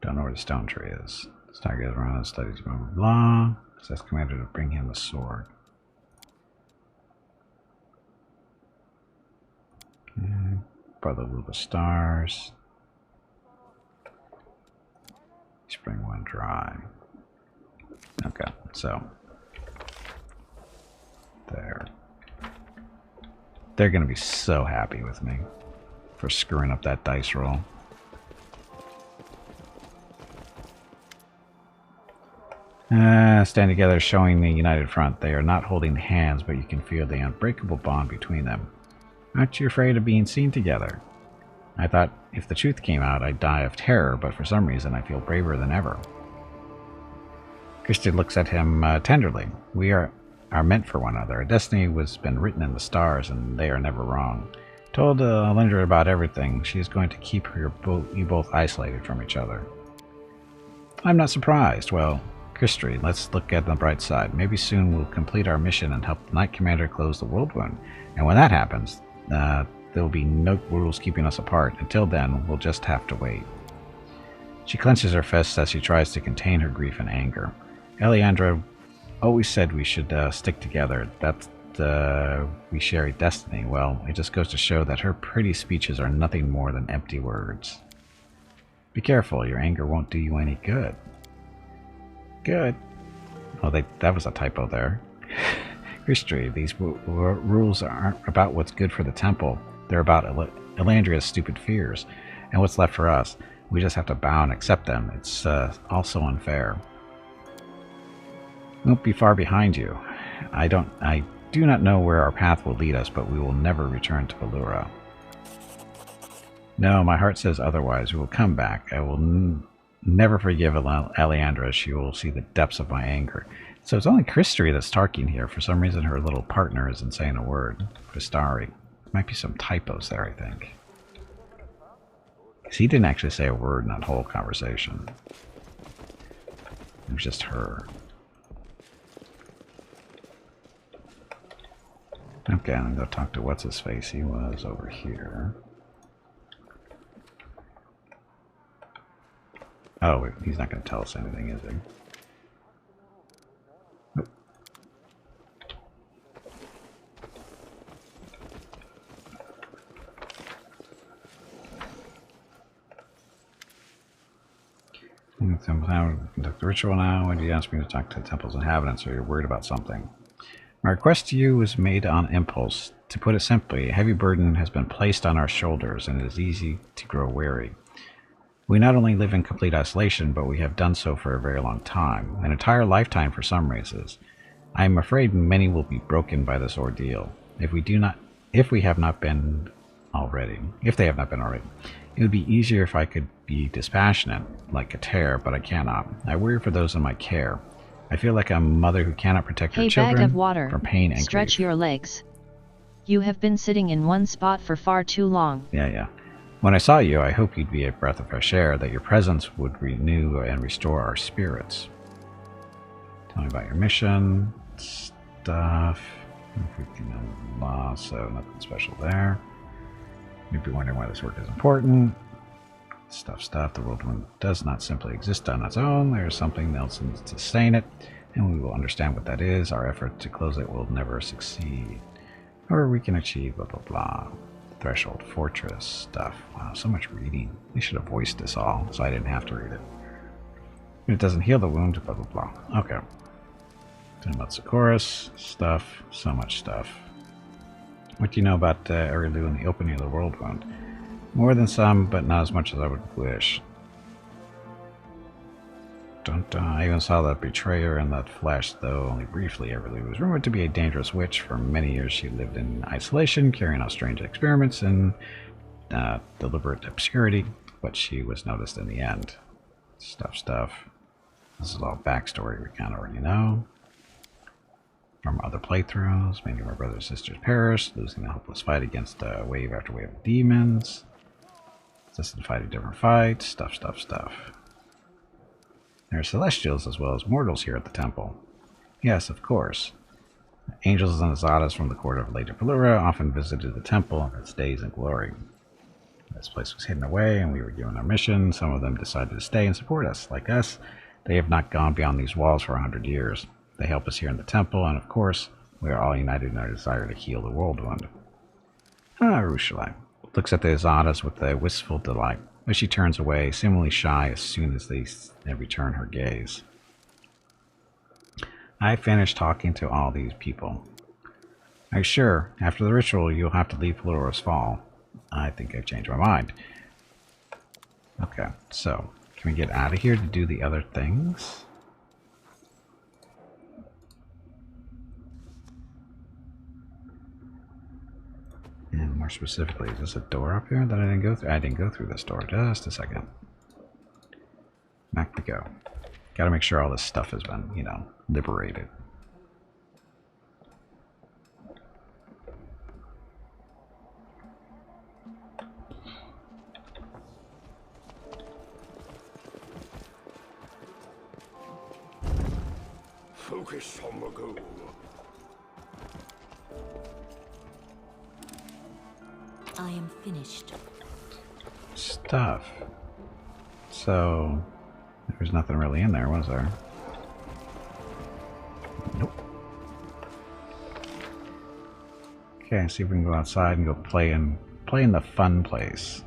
Don't know where the stone tree is. Stargazer around and studies blah blah blah. Says commander to bring him the sword. Okay. Brother of the stars. Spring one dry. Okay, so there. They're gonna be so happy with me for screwing up that dice roll. Stand together, showing the united front. They are not holding hands, but you can feel the unbreakable bond between them. Aren't you afraid of being seen together? I thought if the truth came out, I'd die of terror, but for some reason I feel braver than ever. Christy looks at him tenderly. We are meant for one another. Our destiny has been written in the stars, and they are never wrong. Told Alindra about everything. She is going to keep you both isolated from each other. I'm not surprised. Well, Christy, let's look at the bright side. Maybe soon we'll complete our mission and help the Knight Commander close the world wound. And when that happens, there will be no rules keeping us apart. Until then, we'll just have to wait. She clenches her fists as she tries to contain her grief and anger. Eliandra always said we should stick together, that we share a destiny. Well, it just goes to show that her pretty speeches are nothing more than empty words. Be careful, your anger won't do you any good. Good. Oh, that was a typo there. History, these rules aren't about what's good for the temple. They're about Elandria's stupid fears. And what's left for us? We just have to bow and accept them. It's also unfair. We won't be far behind you. I do not know where our path will lead us, but we will never return to Pulura. No, my heart says otherwise. We will come back. I will never forgive Eliandra. She will see the depths of my anger. So it's only Christy that's talking here. For some reason, her little partner isn't saying a word. Kristari. There might be some typos there, I think. Because he didn't actually say a word in that whole conversation. It was just her. Okay, I'm gonna go talk to what's-his-face. He was over here. Oh, wait, he's not gonna tell us anything, is he? Nope. Conduct the ritual now. And you asked me to talk to the temple's inhabitants, or you're worried about something. My request to you was made on impulse. To put it simply, a heavy burden has been placed on our shoulders, and it is easy to grow weary. We not only live in complete isolation, but we have done so for a very long time, an entire lifetime for some races. I am afraid many will be broken by this ordeal. If they have not been already, it would be easier if I could be dispassionate, like a tear, but I cannot. I worry for those in my care. I feel like a mother who cannot protect her children bag of water. from pain and Stretch grief. your legs. You have been sitting in one spot for far too long. Yeah. When I saw you, I hoped you'd be a breath of fresh air, that your presence would renew and restore our spirits. Tell me about your mission. Stuff. If we can unlock, so nothing special there. You'd be wondering why this work is important. Stuff. The world does not simply exist on its own. There is something else to sustain it, and we will understand what that is. Our effort to close it will never succeed. Or we can achieve blah blah blah. Threshold, fortress, stuff. Wow, so much reading. They should have voiced this all, so I didn't have to read it. It doesn't heal the wound, blah blah blah. Okay. Talking about Socorus, stuff, so much stuff. What do you know about Erilu and the opening of the world wound? More than some, but not as much as I would wish. I even saw that betrayer in that flesh, though only briefly. Erilu was rumored to be a dangerous witch. For many years she lived in isolation, carrying out strange experiments in deliberate obscurity, but she was noticed in the end. Stuff. This is all backstory we kind of already know. From other playthroughs, many of our brothers and sisters perished, losing the hopeless fight against wave after wave of demons. Just to fight a different fight. Stuff. There are celestials as well as mortals here at the temple. Yes, of course. Angels and Azadas from the court of Lady Pulura often visited the temple in its days in glory. This place was hidden away, and we were given our mission. Some of them decided to stay and support us. Like us, they have not gone beyond these walls for 100 years. They help us here in the temple, and of course, we are all united in our desire to heal the world wound. Rushalai looks at the Azadas with a wistful delight, but she turns away, seemingly shy as soon as they return her gaze. I finished talking to all these people. Are you sure? After the ritual, you'll have to leave Pulura's Fall. I think I've changed my mind. Okay, so, can we get out of here to do the other things? And more specifically, is this a door up here that I didn't go through? I didn't go through this door. Just a second. Back we go. Gotta make sure all this stuff has been, liberated. Focus on the goal. I am finished. Stuff. So, there's nothing really in there, was there? Nope. Okay, see if we can go outside and go play in the fun place.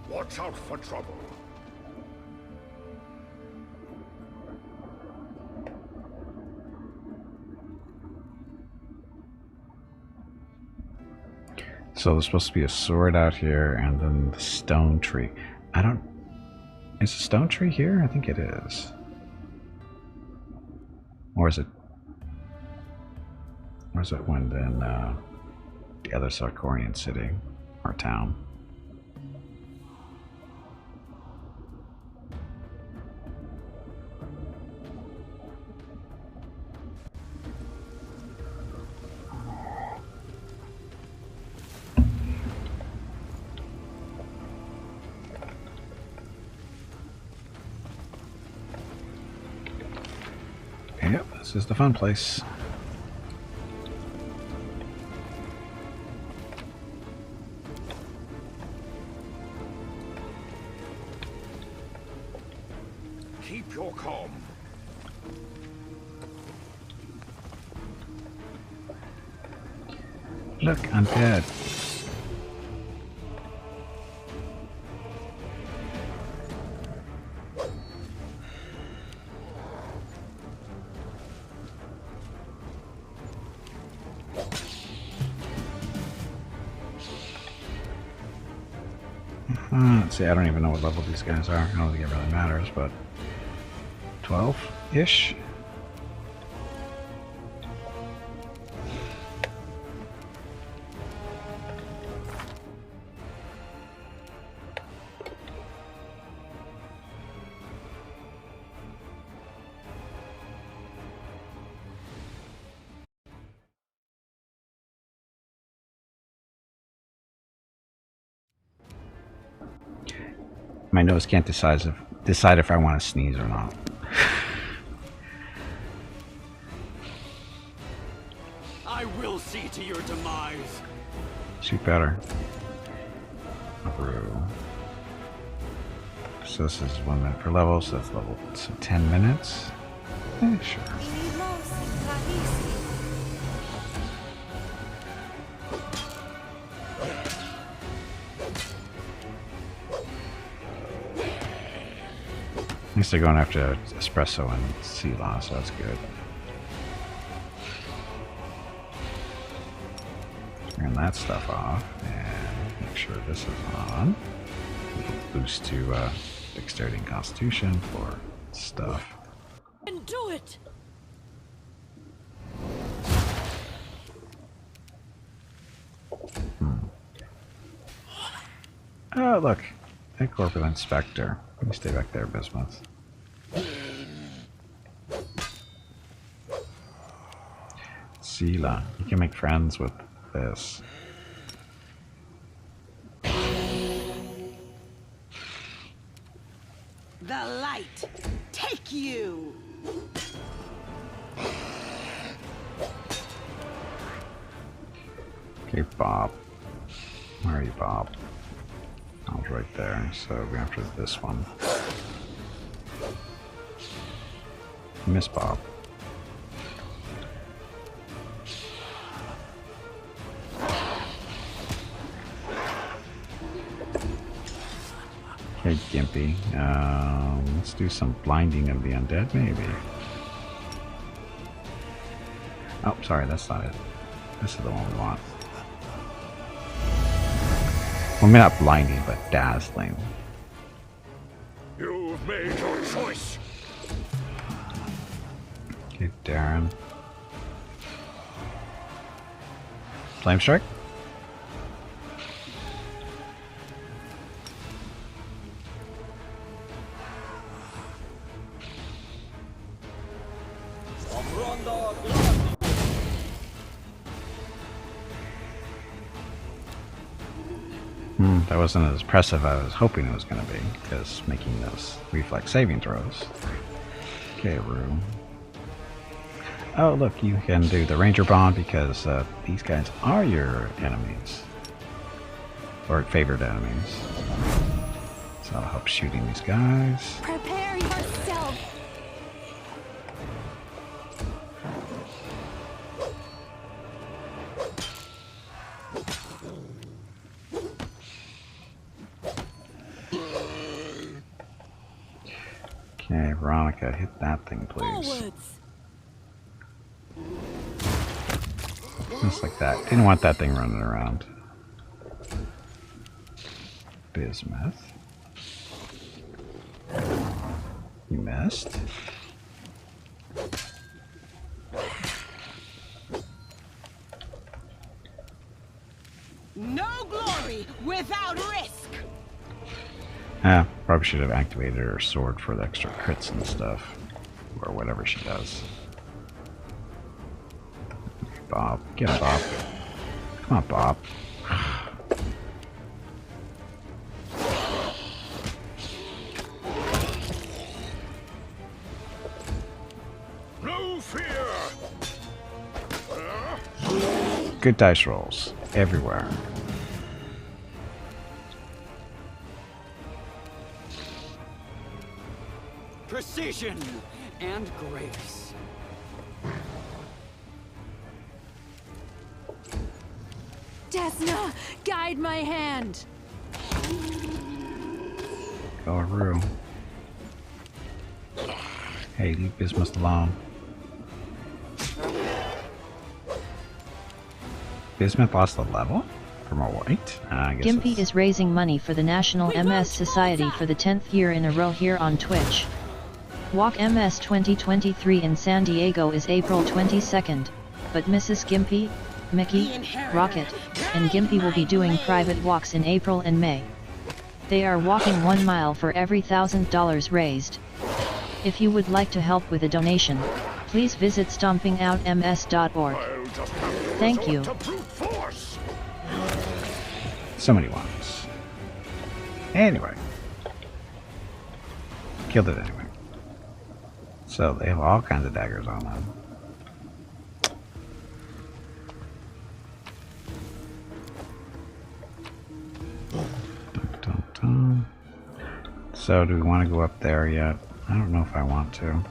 Watch out for trouble. So there's supposed to be a sword out here and then the stone tree. Is the stone tree here? I think it is. Or is it wind in the other Sarkorian city or town? Yep, this is the fun place. Keep your calm. Look, I'm dead. Let's see, I don't even know what level these guys are. I don't think it really matters, but 12-ish? My nose can't decide if I want to sneeze or not. I will see to your demise. Shoot better. So this is 1 minute per level, so that's level, so 10 minutes. Sure. At least they're going after espresso and Sila, so that's good. Turn that stuff off and make sure this is on. Boost to dexterity and constitution for stuff. And do it. Oh, look. A corporate inspector. Let me stay back there, Bismuth. Sila. You can make friends with this. The light, take you! Okay, Bob. Where are you, Bob? I was right there, so we after this one. Miss Bob. Okay, Gimpy. Let's do some blinding of the undead, maybe. Oh, sorry, that's not it. This is the one we want. Well, maybe not blinding, but dazzling. You've made your choice. Okay, Darren. Flame strike? That wasn't as impressive as I was hoping it was going to be, because making those reflex saving throws. Okay, Rue. Oh, look, you can do the Ranger Bond because these guys are your enemies. Or favored enemies. So that'll help shooting these guys. Prepare yourself. Okay, Veronica, hit that thing, please. Forwards. Just like that. Didn't want that thing running around. Bismuth. You missed. Probably should have activated her sword for the extra crits and stuff. Or whatever she does. Bob. Get him, Bob. Come on, Bob. No fear. Good dice rolls. Everywhere. Precision and grace. Desna, guide my hand. Go Aru. Hey, leave Bismuth alone. Bismuth lost the level? From a white? I guess Gimpy it's... is raising money for the National MS Society for the 10th year in a row here on Twitch. Walk MS 2023 in San Diego is April 22nd, but Mrs. Gimpy, Mickey, Rocket, and Gimpy will be doing private walks in April and May. They are walking 1 mile for every $1,000 raised. If you would like to help with a donation, please visit stompingoutms.org. Thank you. So many ones. Anyway. Killed it anyway. So they have all kinds of daggers on them. Dun, dun, dun. So do we want to go up there yet? I don't know if I want to.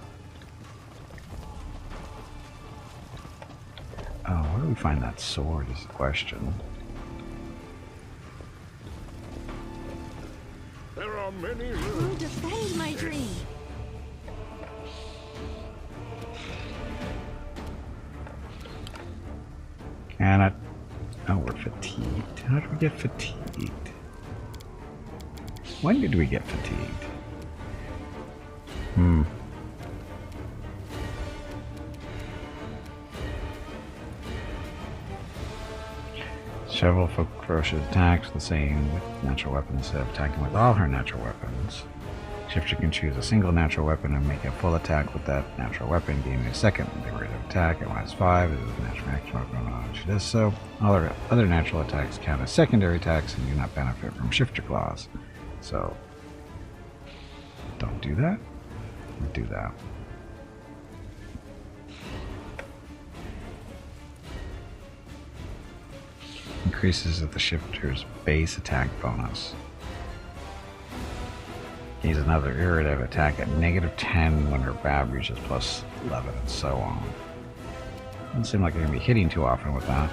Oh, where do we find that sword is the question. There are many. Who defend my dream? And I... Oh, we're fatigued. How did we get fatigued? When did we get fatigued? Several ferocious attacks, the same with natural weapons instead of attacking with all her natural weapons. Shifter can choose a single natural weapon and make a full attack with that natural weapon, gaining a second decorative attack at -5 as a natural action weapon when she does so. All other natural attacks count as secondary attacks and do not benefit from shifter clause. So, don't do that, or do that. Increases the shifter's base attack bonus. Gains another irritative attack at -10 when her BAB reaches +11 and so on. Doesn't seem like they're going to be hitting too often with that.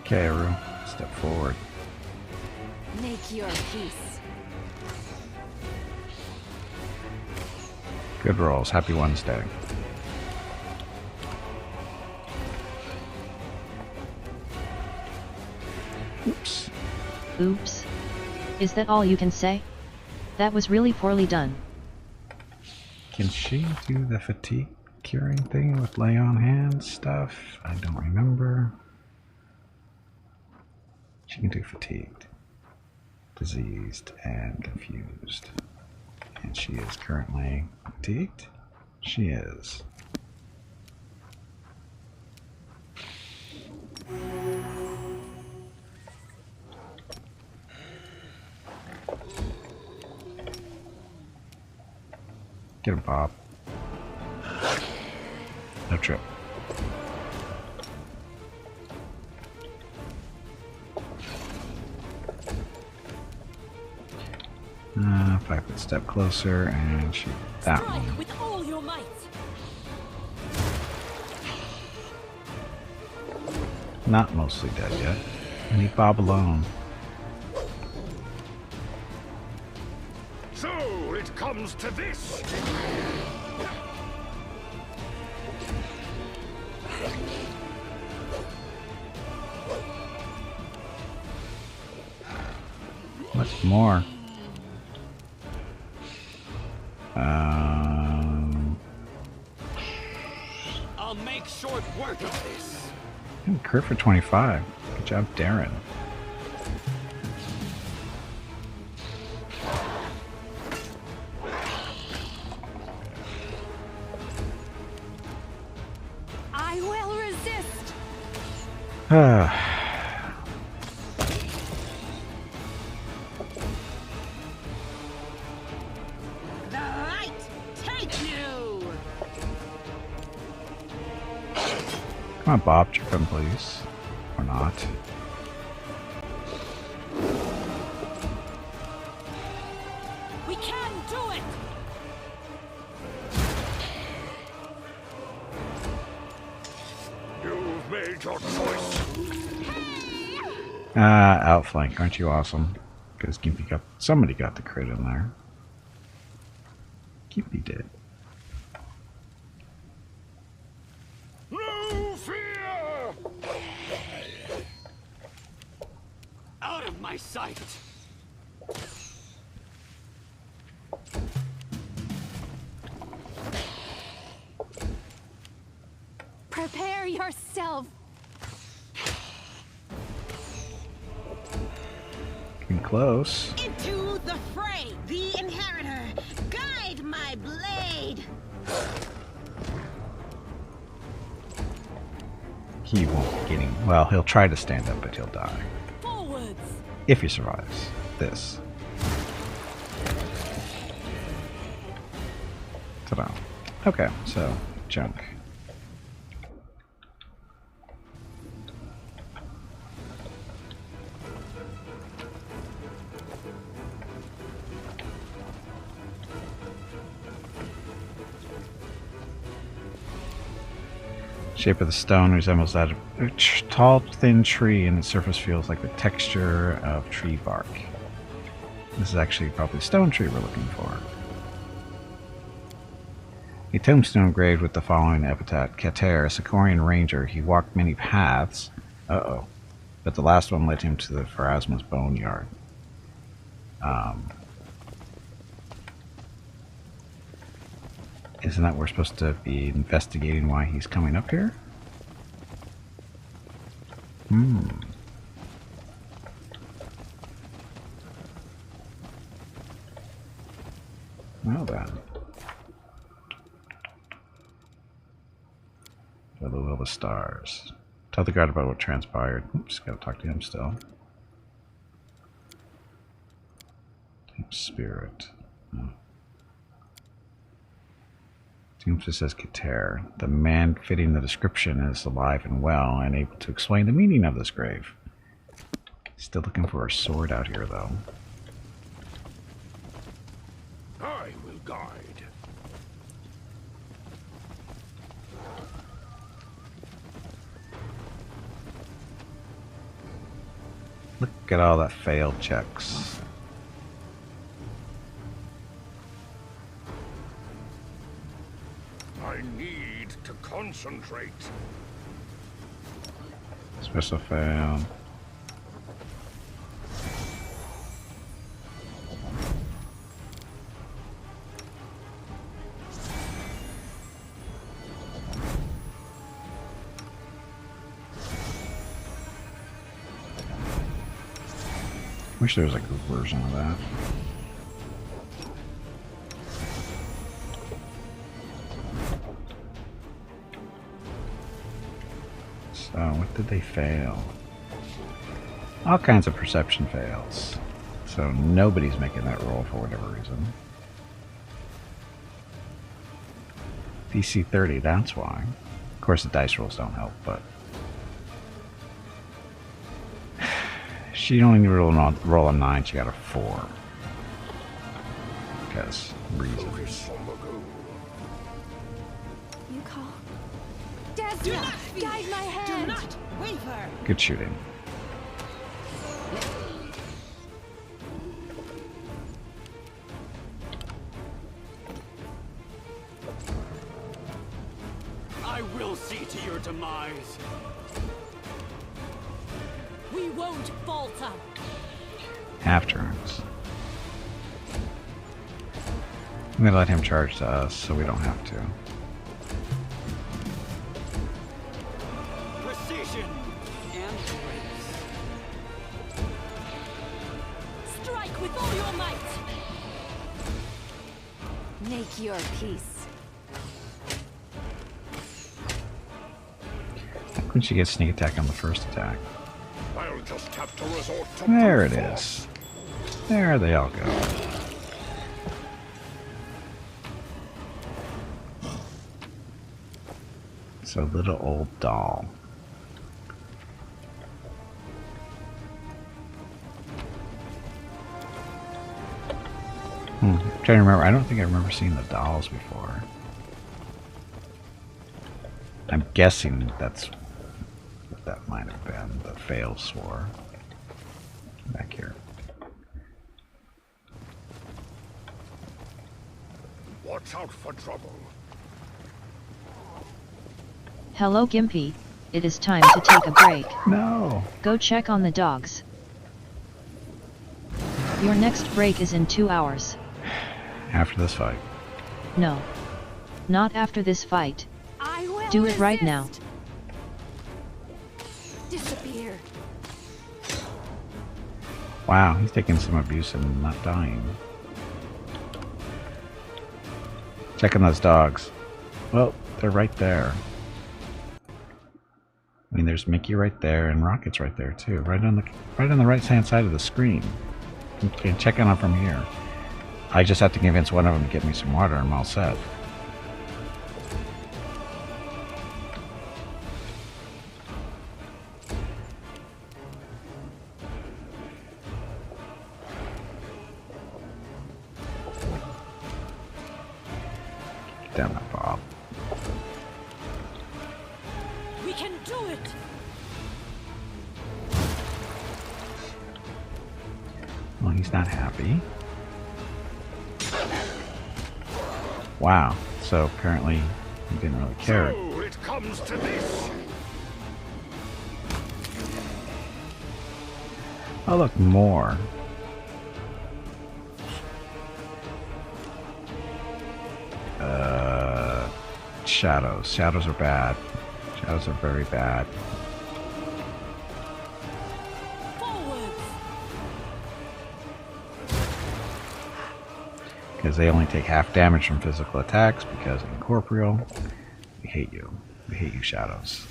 Okay, Aru, step forward. Make your peace. Good rolls. Happy Wednesday. Oops. Oops. Is that all you can say? That was really poorly done. Can she do the fatigue curing thing with lay on hands stuff? I don't remember. She can do fatigued, diseased, and confused. And she is currently fatigued? She is. Get him, Bob. No trip. If I could step closer and shoot that Strike one. with all your might. Not mostly dead yet. Leave Bob alone. So it comes to this. What's more? I'll make short work of this. Crit for 25. Good job, Darren. I will resist. The light take you! Come on, Bob, trick him, please. Or not. We can do it. You've made your choice. Outflank. Aren't you awesome? Because Gimpy got... Somebody got the crit in there. Gimpy did. No fear! Out of my sight! Prepare yourself. Getting close. Into the fray, the inheritor! Guide my blade! He won't be getting... Well, he'll try to stand up, but he'll die. Forwards. If he survives this. Ta-da. Okay, so, junk. Shape of the stone resembles that of a tall, thin tree, and its surface feels like the texture of tree bark. This is actually probably the stone tree we're looking for. A tombstone engraved with the following epitaph: Kater, a Sicorian ranger, he walked many paths. Uh-oh. But the last one led him to the Pharasma's boneyard. Isn't that we're supposed to be investigating why he's coming up here? Well then. By the will of the stars. Tell the guard about what transpired. Oops, gotta talk to him still. Deep spirit. Tombstone says Kater. The man fitting the description is alive and well and able to explain the meaning of this grave. Still looking for a sword out here, though. I will guide. Look at all that failed checks. I need to concentrate. Special fail. Wish there was a good version of that. So, what did they fail? All kinds of perception fails. So nobody's making that roll for whatever reason. DC 30, that's why. Of course the dice rolls don't help, but... She only needed to roll a 9, she got a 4. Because reasons. You call. Desna, guide my hand. Do not waver! Good shooting. I will see to your demise. We won't falter. Half turns. I'm gonna let him charge to us so we don't have to. Precision Seek your peace. When she gets sneak attack on the first attack. I'll just have to resort to There it brute is. There they all go. So little old doll. I'm trying to remember. I don't think I remember seeing the dolls before. I'm guessing that's what that might have been. The fail swore. Back here. Watch out for trouble. Hello Gimpy, it is time to take a break. No! Go check on the dogs. Your next break is in 2 hours. After this fight. No. Not after this fight. I will Do it right now. resist. Disappear. Wow, he's taking some abuse and not dying. Checking those dogs. Well, they're right there. I mean, there's Mickey right there, and Rocket's right there too, right on the right-hand side of the screen. You can check on them from here. I just have to convince one of them to get me some water, and I'm all set. Damn it, Bob. We can do it. Well, he's not happy. Wow. So apparently he didn't really care. So it comes to this. Oh, look, more. Shadows. Shadows are bad. Shadows are very bad. Forwards. Because they only take half damage from physical attacks because incorporeal. We hate you. We hate you, Shadows.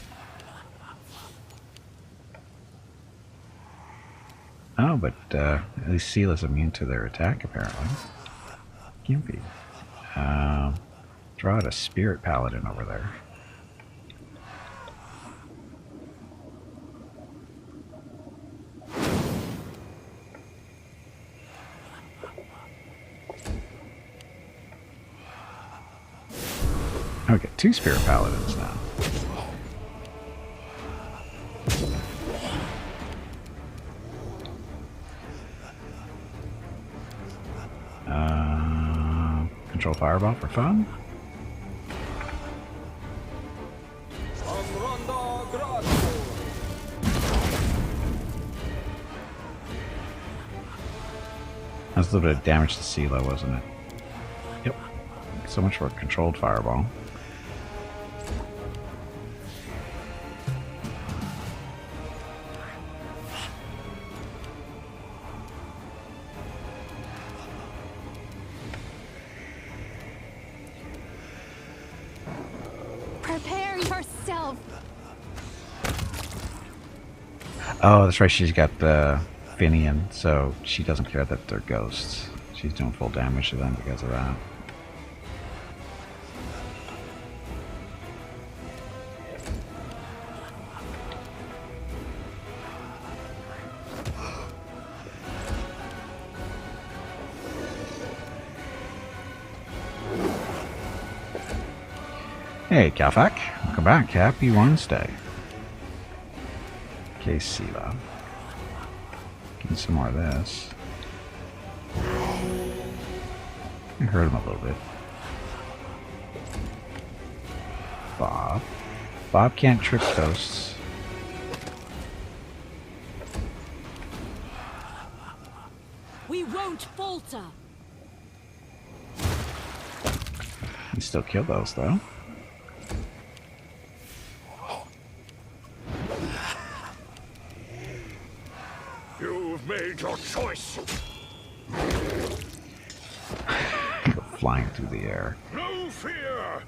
Oh, but at least Seal is immune to their attack, apparently. Gimpy. Draw out a Spirit Paladin over there. Oh, we got 2 Spirit Paladins now. Control Fireball for fun. That was a little bit of damage to Sela, wasn't it? Yep. So much for a controlled fireball. Prepare yourself. Oh, that's right. She's got the Finian, so she doesn't care that they're ghosts. She's doing full damage to them because of that. Hey, Kalfak. Welcome back. Happy Wednesday. Okay, Sela. Getting some more of this. I hurt him a little bit. Bob. Bob can't trick ghosts. We won't falter. He still kill those though. You've made your choice. flying through the air. No fear!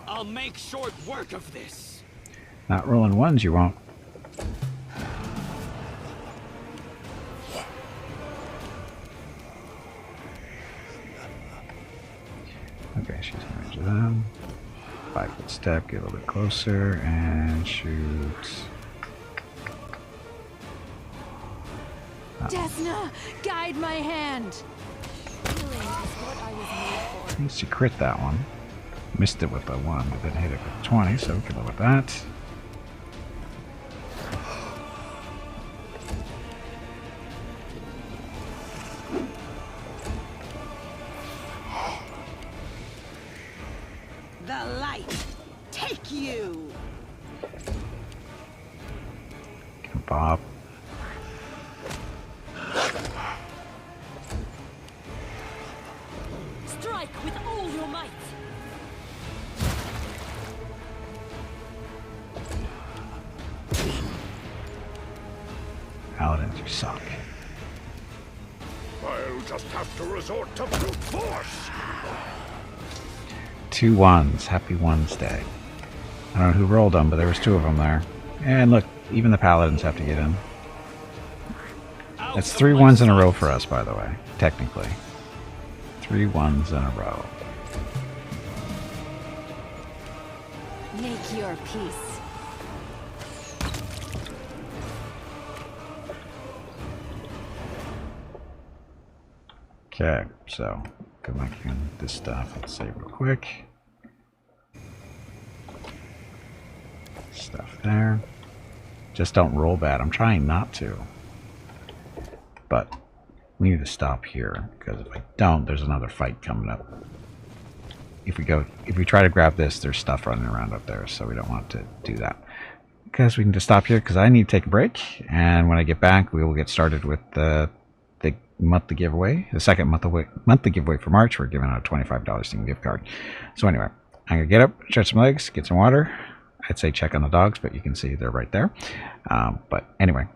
I'll make short work of this. Not rolling ones, you won't. Okay, she's going to do them. 5-foot step, get a little bit closer, and shoot. Desna, guide my hand. Healing is what I was made for. At least you crit that one. Missed it with the 1, but then hit it with 20, so we can live with that. The light, take you! Bob. Strike with all your might. Paladins, you suck. I'll just have to resort to brute force! 2 1s. Happy Wednesday. I don't know who rolled them, but there was 2 of them there. And look, even the Paladins have to get in. That's 3 1s in a row for us, by the way. Technically. 3 1s in a row. Make your peace. Okay, so go back in this stuff. Let's save real quick. Stuff there. Just don't roll bad. I'm trying not to. But we need to stop here, because if I don't, there's another fight coming up. If we try to grab this, there's stuff running around up there, so we don't want to do that. Because we can just stop here, because I need to take a break, and when I get back, we will get started with the monthly giveaway, the second monthly giveaway for March. We're giving out a $25 Steam gift card. So anyway, I'm gonna get up, stretch some legs, get some water. I'd say check on the dogs, but you can see they're right there. But anyway,